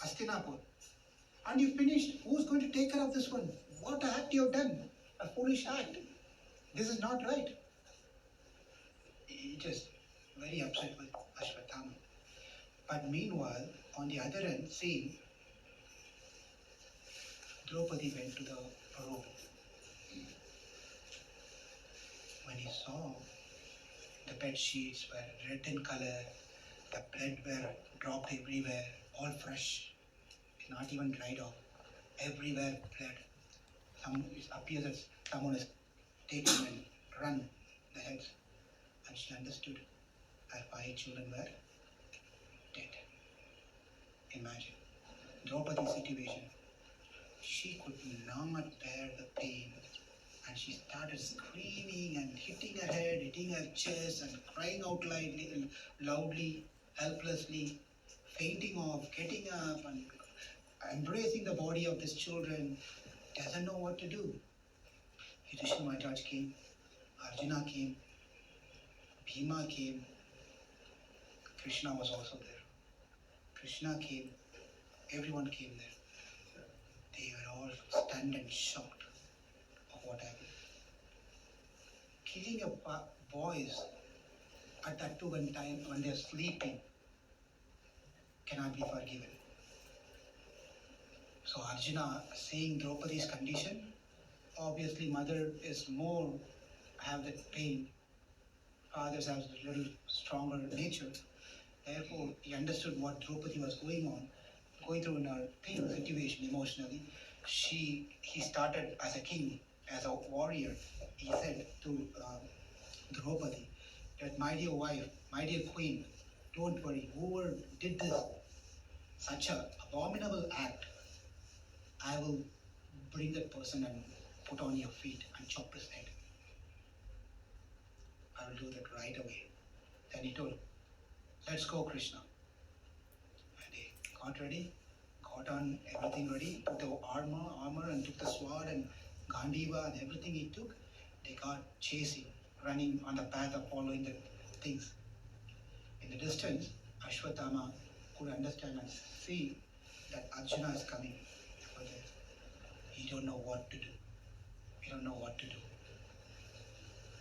Hastinapur. And you finished. Who's going to take care of this one? What act you have done? A foolish act. This is not right. He just very upset with Ashwatthama. But meanwhile, on the other end, same, Draupadi went to the room. When he saw the bed sheets were red in color, the blood were dropped everywhere, all fresh, not even dried off, everywhere blood. It appears as someone has taken and run the heads, and she understood her 5 children were dead. Imagine Draupadi's situation. She could not bear the pain, and she started screaming and hitting her head, hitting her chest, and crying out loudly, helplessly, fainting off, getting up, and embracing the body of these children. Doesn't know what to do. Yudhishthira Maharaj came, Arjuna came, Bhima came, Krishna was also there. Krishna came, everyone came there. They were all stunned and shocked of what happened. Killing boys at that too one time when they're sleeping cannot be forgiven. So Arjuna, seeing Draupadi's condition, obviously mother is more have that pain. Fathers have a little stronger nature. Therefore, he understood what Draupadi was going through in her situation emotionally. He started as a king, as a warrior. He said to Draupadi that, my dear wife, my dear queen, don't worry. Whoever did this, such an abominable act, I will bring that person and put on your feet and chop his head. I will do that right away. Then he told, let's go, Krishna. And they got ready, got on everything ready, took the armor and took the sword and Gandiva and everything he took. They got chasing, running on the path of following the things. In the distance, Ashwatthama could understand and see that Arjuna is coming. But he don't know what to do. He don't know what to do.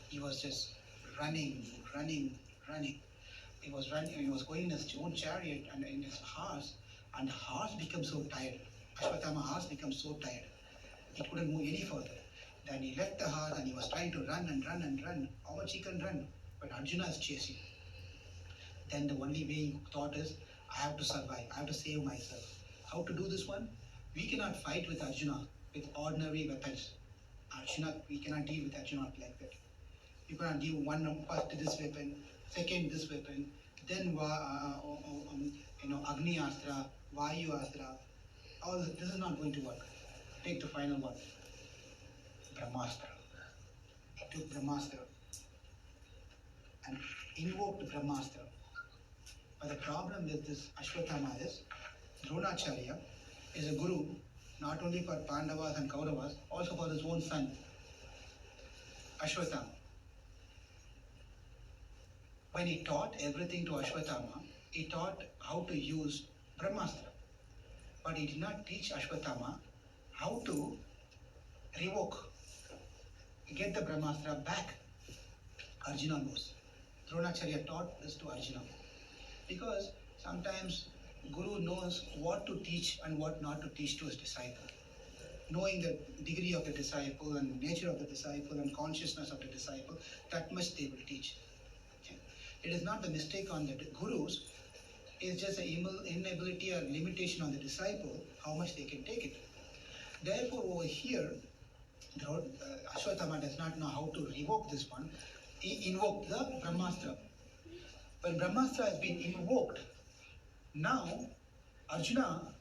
He was just running. He was going in his own chariot and in his horse, and the horse became so tired. Ashwatthama's horse became so tired. He couldn't move any further. Then he left the horse and he was trying to run. How much he can run? But Arjuna is chasing. Then the only way he thought is, I have to survive. I have to save myself. How to do this one? We cannot fight with Arjuna with ordinary weapons. We cannot deal with Arjuna like that. You cannot deal first this weapon, second this weapon, then Agni Astra, Vayu Astra. All this is not going to work. Take the final one, Brahmastra. He took Brahmastra and invoked Brahmastra. But the problem with this Ashwatthama is, Dronacharya is a guru not only for Pandavas and Kauravas, also for his own son, Ashwatthama. When he taught everything to Ashwatthama, he taught how to use Brahmastra. But he did not teach Ashwatthama how to get the Brahmastra back. Arjuna knows. Dronacharya taught this to Arjuna. Because sometimes Guru knows what to teach and what not to teach to his disciple. Knowing the degree of the disciple and nature of the disciple and consciousness of the disciple, that much they will teach. It is not the mistake on the gurus, it's just an inability or limitation on the disciple, how much they can take it. Therefore, over here, Ashwatthama does not know how to revoke this one. He invoked the Brahmastra. When Brahmastra has been invoked, now Arjuna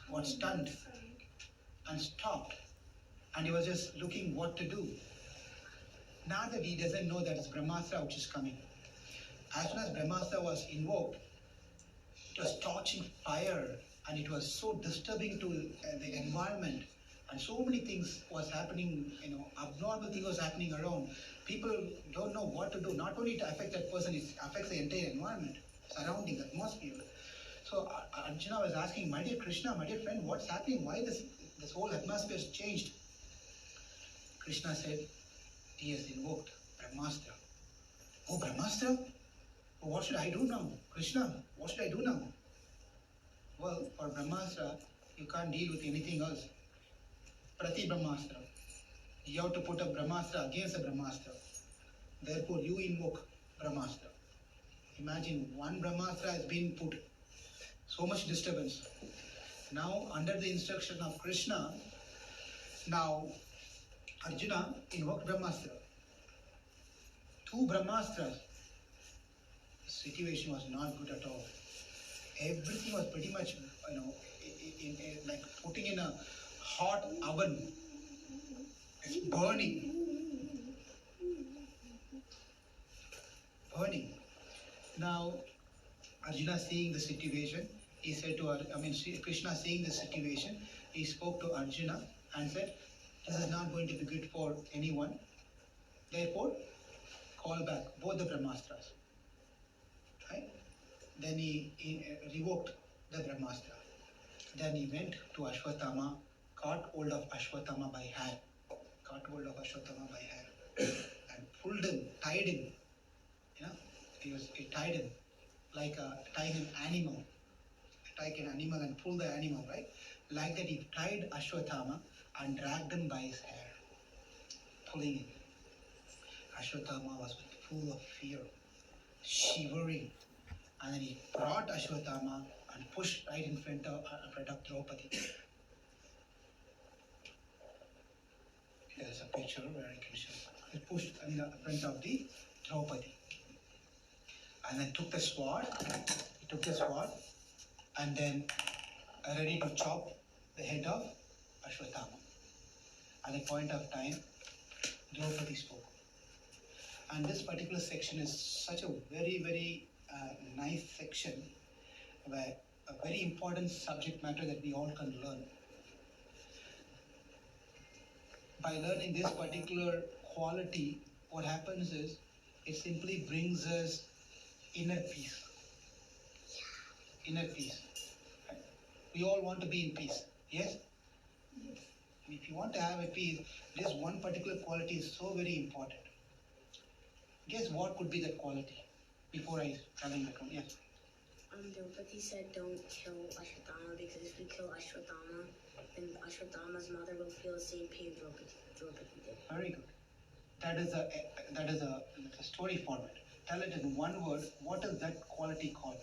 was stunned and stopped, and he was just looking what to do. Now that he doesn't know that it's Brahmastra which is coming. As soon as Brahmastra was invoked, it was torching fire, and it was so disturbing to the environment, and so many things was happening, abnormal things was happening around. People don't know what to do. Not only to affect that person, it affects the entire environment, surrounding atmosphere. So Arjuna was asking, my dear Krishna, my dear friend, what's happening? Why this whole atmosphere has changed? Krishna said, he has invoked Brahmastra. Oh, Brahmastra? What should I do now? Krishna, what should I do now? Well, for Brahmastra, you can't deal with anything else. Prati Brahmastra. You have to put a Brahmastra against a Brahmastra. Therefore, you invoke Brahmastra. Imagine one Brahmastra has been put. So much disturbance. Now, under the instruction of Krishna, now Arjuna invoked Brahmastra. Two Brahmastras. The situation was not good at all. Everything was pretty much, like putting in a hot oven. It's burning. Burning. Now, Arjuna seeing the situation, he said to, Krishna seeing the situation, he spoke to Arjuna and said, this is not going to be good for anyone. Therefore, call back both the Brahmastras. Right? Then he revoked the Brahmastra. Then he went to Ashwatthama, caught hold of Ashwatthama by hair, and pulled him, tied him. He tied him like tying an animal. Take an animal and pull the animal, right? Like that, he tied Ashwatthama and dragged him by his hair, pulling him. Ashwatthama was full of fear, shivering, and then he brought Ashwatthama and pushed right in front of Draupadi. There's a picture where I can show. He pushed in the front of the Draupadi, and then took the sword. He took the sword, and then ready to chop the head of Ashwatthama. At the point of time, Draupadi spoke. And this particular section is such a very, very nice section, where a very important subject matter that we all can learn. By learning this particular quality, what happens is, it simply brings us inner peace. Inner peace. Right? We all want to be in peace. Yes? If you want to have a peace, this one particular quality is so very important. Guess what could be that quality? Before I tell him that one. Yes. Draupadi said don't kill Ashwatthama because if we kill Ashwatthama, then Ashwatthama's mother will feel the same pain Draupadi did. Very good. That is a story format. Tell it in one word. What is that quality called?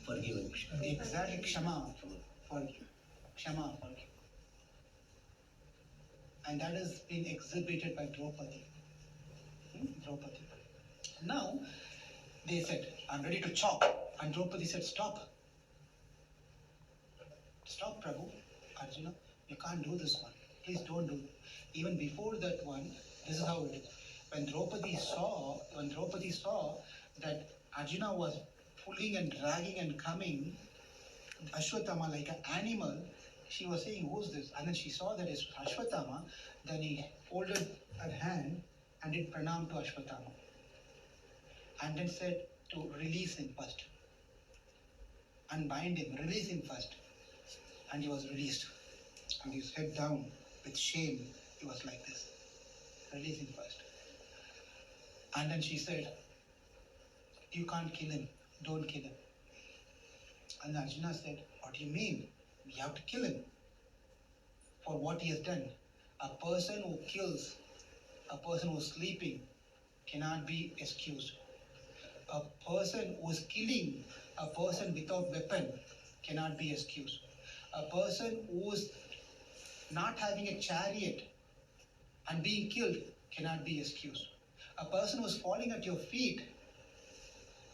Forgiven. Exactly, Kshama. Forgive. Kshama, forgive. And that is being exhibited by Draupadi. Draupadi. Now, they said, I'm ready to chop. And Draupadi said, stop. Stop, Prabhu. Arjuna, you can't do this one. Please don't do it. Even before that one, this is how it is. When Draupadi saw that Arjuna was pulling and dragging and coming Ashwatthama like an animal, she was saying, who's this? And then she saw that it's Ashwatthama. Then he folded her hand and did pranam to Ashwatthama. And then said to release him first. Unbind him, release him first. And he was released. And his head down with shame, he was like this. Release him first. And then she said, you can't kill him. Don't kill him. And Arjuna said, what do you mean? We have to kill him for what he has done. A person who kills, a person who is sleeping cannot be excused. A person who is killing a person without weapon cannot be excused. A person who is not having a chariot and being killed cannot be excused. A person who is falling at your feet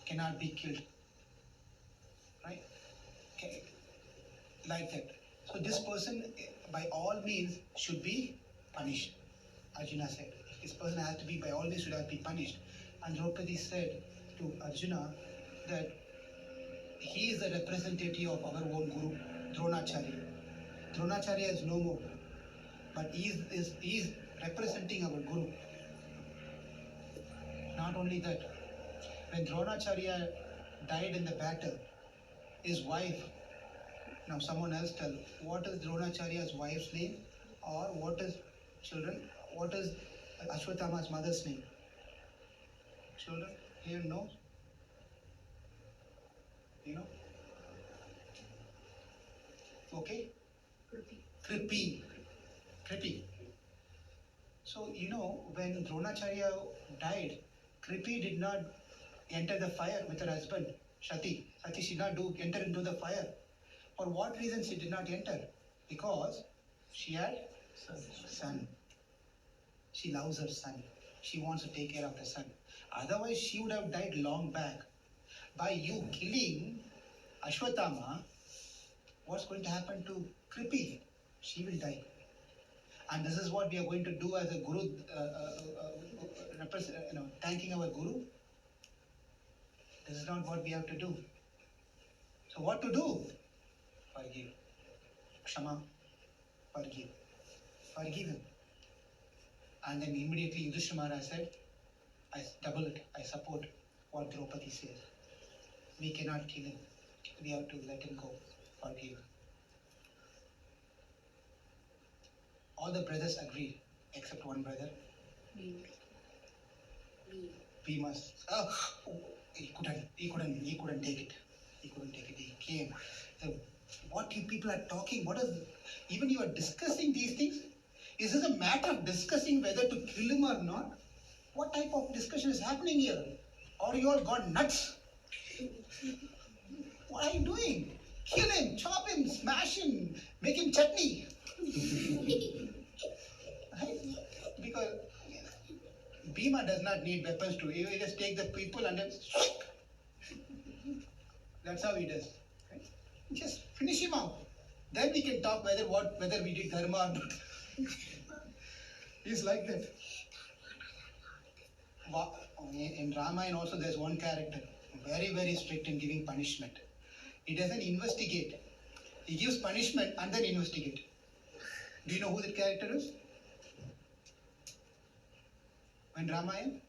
cannot be killed. Right? Okay. Like that. So this person, by all means, should be punished. Arjuna said, this person has to be, by all means, should have to be punished. And Draupadi said to Arjuna that he is the representative of our own Guru, Dronacharya. Dronacharya is no more, but he is representing our Guru. Not only that, when Dronacharya died in the battle, his wife, now someone else tell, what is Dronacharya's wife's name? Or what is Ashwatthama's mother's name? Children, here knows? You know? Okay? Kripi. Kripi. So, when Dronacharya died, Kripi did not enter the fire with her husband, Shati. Sati did not enter into the fire. For what reason she did not enter? Because she had son. She loves her son. She wants to take care of the son. Otherwise, she would have died long back. By you killing Ashwatthama, what's going to happen to Kripi? She will die. And this is what we are going to do as a Guru, thanking our Guru. This is not what we have to do. So what to do? Forgive. Kshama. Forgive. Forgive him. And then immediately Yudhishthira Maharaj said, I double it. I support what Draupadi says. We cannot kill him. We have to let him go. Forgive. All the brothers agreed, except one brother. Bhima. He couldn't take it. He couldn't take it. He came. So, what you people are talking? Even you are discussing these things? Is this a matter of discussing whether to kill him or not? What type of discussion is happening here? Or you all got nuts? What are you doing? Kill him, chop him, smash him, make him chutney. Right? Because Bhima does not need weapons to. He will just take the people and then. That's how he does. Right? Just finish him out. Then we can talk whether we did dharma or not. He's like that. In Ramayana also there's one character, very, very strict in giving punishment. He doesn't investigate. He gives punishment and then investigate. Do you know who that character is? In Ramayana?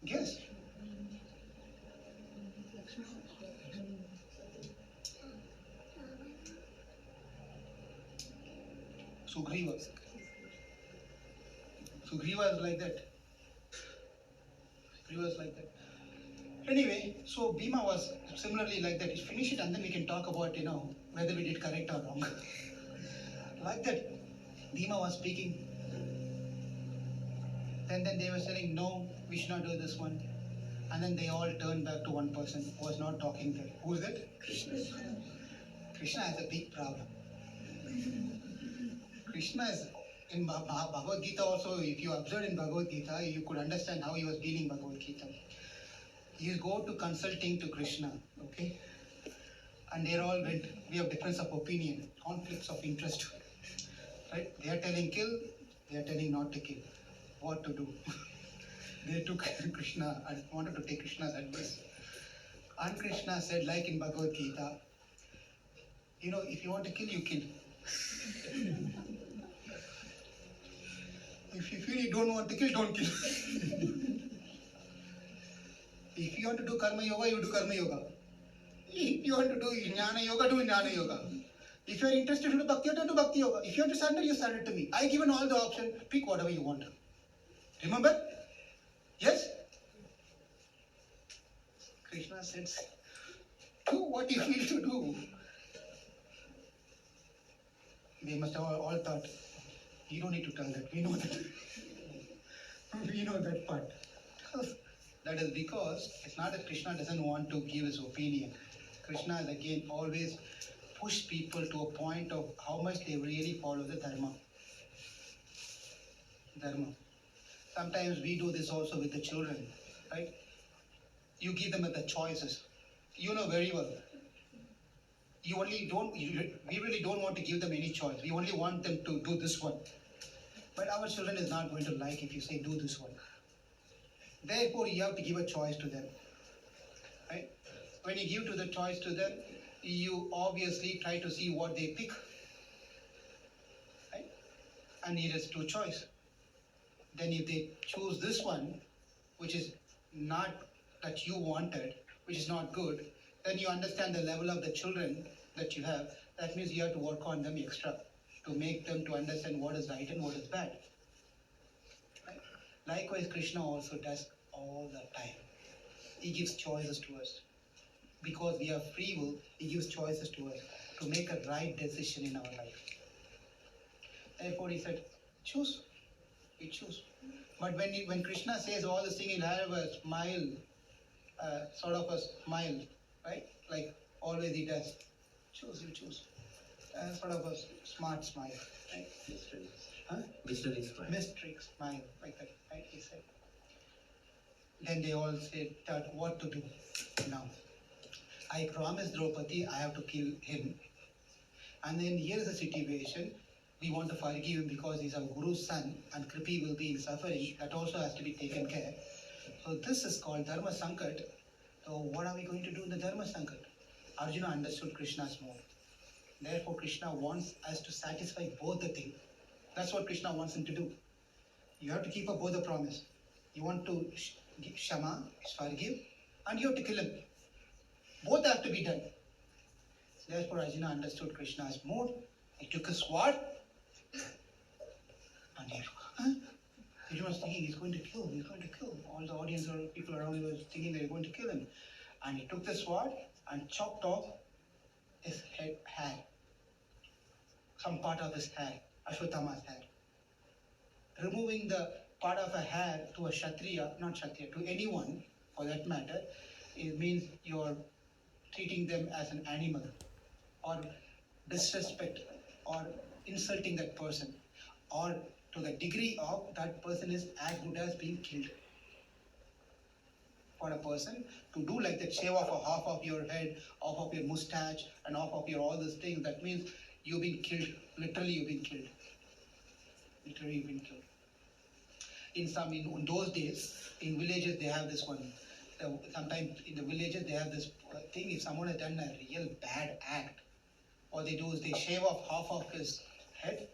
Guess. Sugriva. Sugriva is like that. Sugriva is like that. Anyway, so Bhima was similarly like that. Finish it and then we can talk about, whether we did correct or wrong. Like that, Bhima was speaking. Then they were saying, no, we should not do this one. And then they all turned back to one person who was not talking there. Who is it? Krishna. Krishna has a big problem. Krishna is, in Bhagavad Gita also, if you observe in Bhagavad Gita, you could understand how he was dealing Bhagavad Gita. He go to consulting to Krishna, okay? And they all went, we have difference of opinion, conflicts of interest. Right? They are telling kill, they are telling not to kill. What to do? They took Krishna and wanted to take Krishna's advice. And Krishna said, like in Bhagavad Gita, if you want to kill, you kill. If you feel you don't want to kill, don't kill. If you want to do karma yoga, you do karma yoga. If you want to do jnana yoga, do jnana yoga. If you are interested in bhakti yoga, do bhakti yoga. If you want to surrender, you surrender to me. I given all the option. Pick whatever you want. Remember? Yes? Krishna says, do what you feel to do. They must have all thought, you don't need to tell that. We know that. We know that part. That is because it's not that Krishna doesn't want to give his opinion. Krishna has again always pushed people to a point of how much they really follow the dharma. Sometimes we do this also with the children, right? You give them the choices. You know very well. We really don't want to give them any choice. We only want them to do this one. But our children is not going to like if you say do this one. Therefore, you have to give a choice to them. Right? When you give the choice to them, you obviously try to see what they pick. Right? And here is two choices. Then if they choose this one, which is not that you wanted, which is not good, then you understand the level of the children that you have. That means you have to work on them extra to make them to understand what is right and what is bad. Right? Likewise, Krishna also does all the time. He gives choices to us. Because we have free will, He gives choices to us to make a right decision in our life. Therefore, He said, choose. We choose. But when Krishna says all this thing, He'll have a smile, sort of a smile, right? Like always He does. Choose, you choose. Sort of a smart smile, right? Mystery. Huh? Mystery smile. Mystery smile, like that, right? He said. Then they all said that what to do now. I promised Draupadi I have to kill him. And then here is the situation. We want to forgive him because he's our Guru's son and Kripi will be in suffering. That also has to be taken care. So this is called Dharma Sankat. So what are we going to do in the Dharma Sankat? Arjuna understood Krishna's mood. Therefore Krishna wants us to satisfy both the things. That's what Krishna wants him to do. You have to keep up both the promise. You want to give Shama, forgive, and you have to kill him. Both have to be done. Therefore Arjuna understood Krishna's mood. He took a sword and he was thinking he's going to kill. All the audience or people around him were thinking they're going to kill him. And he took the sword and chopped off his hair. Some part of his hair, Ashwatthama's hair. Removing the part of a hair to a Kshatriya, not Kshatriya, to anyone for that matter, it means you're treating them as an animal or disrespect or insulting that person or to the degree of that person is as good as being killed. For a person to do like that, shave off a half of your head, off of your mustache and off of your all these things, that means you've been killed. Literally you've been killed. Literally you've been killed. In those days, in villages they have this one. Sometimes in the villages they have this thing. If someone has done a real bad act, what they do is they shave off half of his head,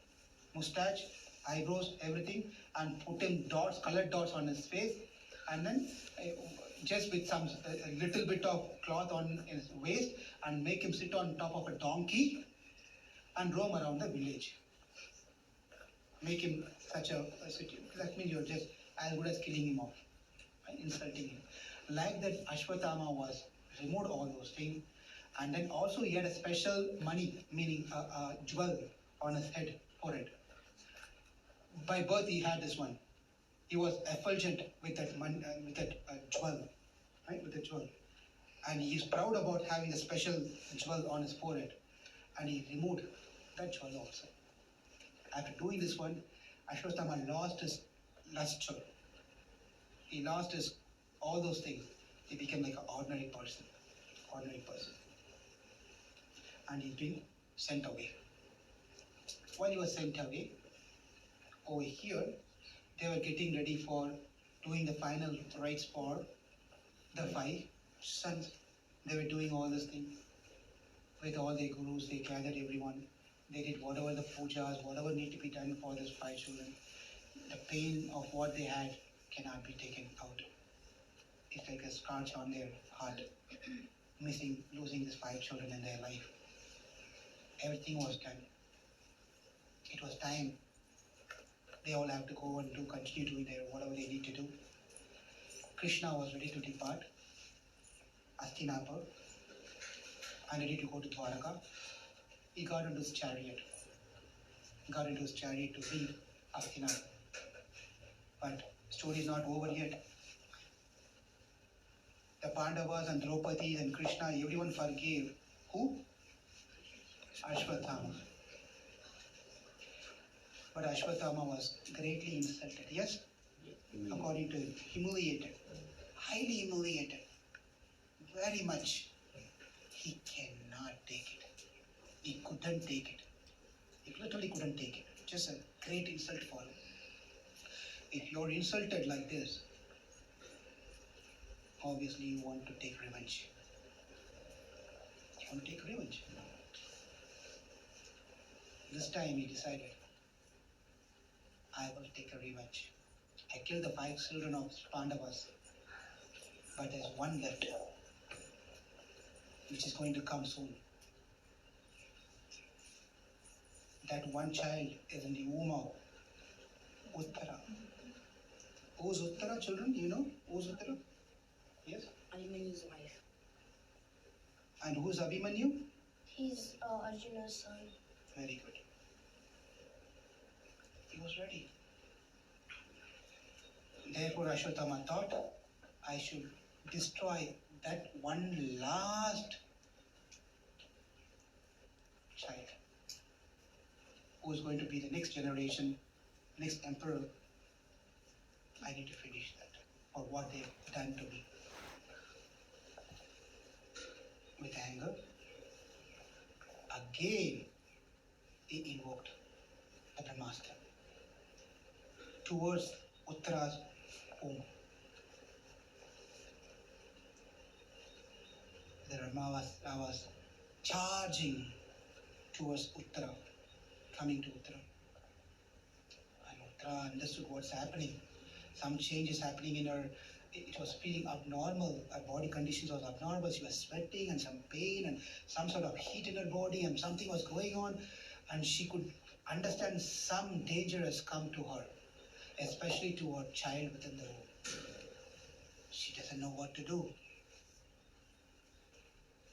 mustache, eyebrows, everything, and put him dots, colored dots on his face, and then just with some a little bit of cloth on his waist, and make him sit on top of a donkey and roam around the village. Make him such a that means you're just as good as killing him off, right? Insulting him. Like that, Ashwatthama was removed all those things, and then also he had a special money, meaning a jewel on his head, forehead. By birth he had this one. He was effulgent with that jewel, right? With the jewel, and he is proud about having a special jewel on his forehead, and he removed that jewel also. After doing this one, Ashwatthama lost his luster. He lost his all those things. He became like an ordinary person. And he's been sent away. While he was sent away, over here, they were getting ready for doing the final rites for the 5 sons. They were doing all these things. With all their gurus, they gathered everyone. They did whatever the pujas, whatever need to be done for these 5 children. The pain of what they had cannot be taken out. It's like a scratch on their heart, losing these 5 children in their life. Everything was done. It was time. They all have to go and continue doing whatever they need to do. Krishna was ready to depart Hastinapur and ready to go to Dwaraka. He got into his chariot. To leave Hastinapur. But story is not over yet. The Pandavas and Draupadi and Krishna, everyone forgave. Who? Ashwatthama. But Ashwatthama was greatly insulted. Yes? According to him, humiliated. Highly humiliated. Very much. He cannot take it. He couldn't take it. He literally couldn't take it. Just a great insult for him. If you're insulted like this, obviously you want to take revenge. This time he decided, I will take a revenge. I killed the 5 children of Pandavas, but there's one left, which is going to come soon. That one child is in the womb of Uttara. Who's Uttara, children? You know? Who's Uttara? Yes? Abhimanyu's wife. And who's Abhimanyu? He's Arjuna's son. Very good. He was ready. Therefore, Ashwatthama thought, I should destroy that one last child who is going to be the next generation, next emperor. I need to finish that for what they've done to me. With anger, again he invoked the Brahmastra towards Uttara's home. The Rama was charging towards Uttara, coming to Uttara. And Uttara understood what's happening. Some change is happening in her. It was feeling abnormal. Her body conditions was abnormal. She was sweating and some pain and some sort of heat in her body and something was going on. And she could understand some danger has come to her, especially to her child within the womb. She doesn't know what to do.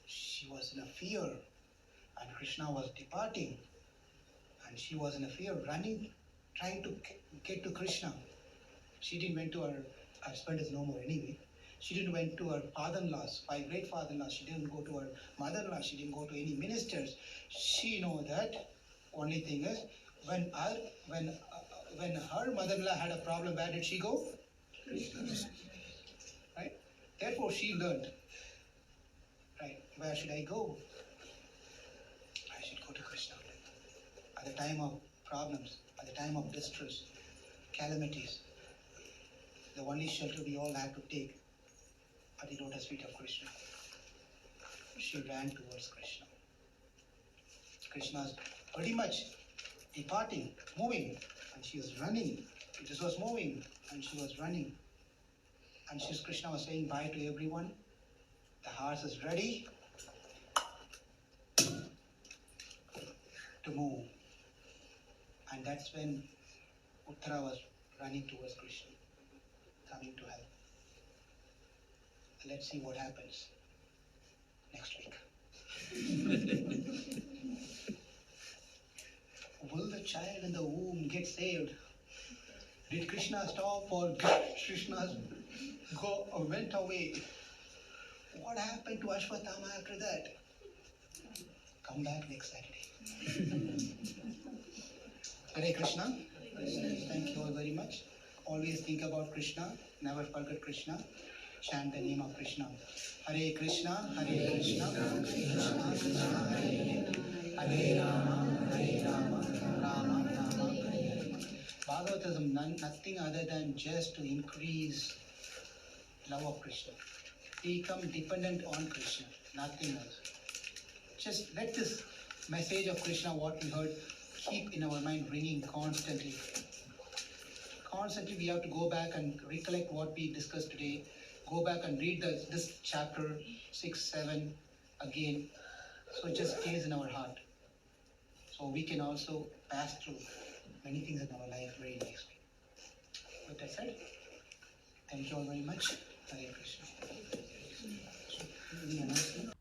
She was in a fear, and Krishna was departing, and she was in a fear, running, trying to get to Krishna. She didn't went to her husband is no more anyway. She didn't went to her father-in-laws, 5 great father-in-laws. She didn't go to her mother-in-law. She didn't go to any ministers. She know that only thing is when her mother-in-law had a problem, where did she go? Krishna. Right? Therefore, she learned. Right? Where should I go? I should go to Krishna. At the time of problems, at the time of distress, calamities, the only shelter we all have to take are the lotus feet of Krishna. She ran towards Krishna. Krishna's pretty much departing, moving, and she was running. This was moving, and she was running. And Krishna was saying bye to everyone. The horse is ready to move. And that's when Uttara was running towards Krishna, coming to help. Let's see what happens next week. Will the child in the womb get saved? Did Krishna stop or did Krishna went away? What happened to Ashwatthama after that? Come back next Saturday. Hare Krishna. Thank you all very much. Always think about Krishna. Never forget Krishna. Chant the name of Krishna. Hare Krishna, Hare Krishna, Krishna Krishna, Hare Hare, Hare Rama, Hare Rama, Rama Rama, Hare Hare. Bhagavatham is nothing other than just to increase love of Krishna. Become dependent on Krishna, nothing else. Just let this message of Krishna, what we heard, keep in our mind ringing constantly. Constantly we have to go back and recollect what we discussed today. Go back and read this chapter 6, 7 again. So it just stays in our heart. So we can also pass through many things in our life very nicely. With that said, thank you all very much. Hare Krishna. Any announcement?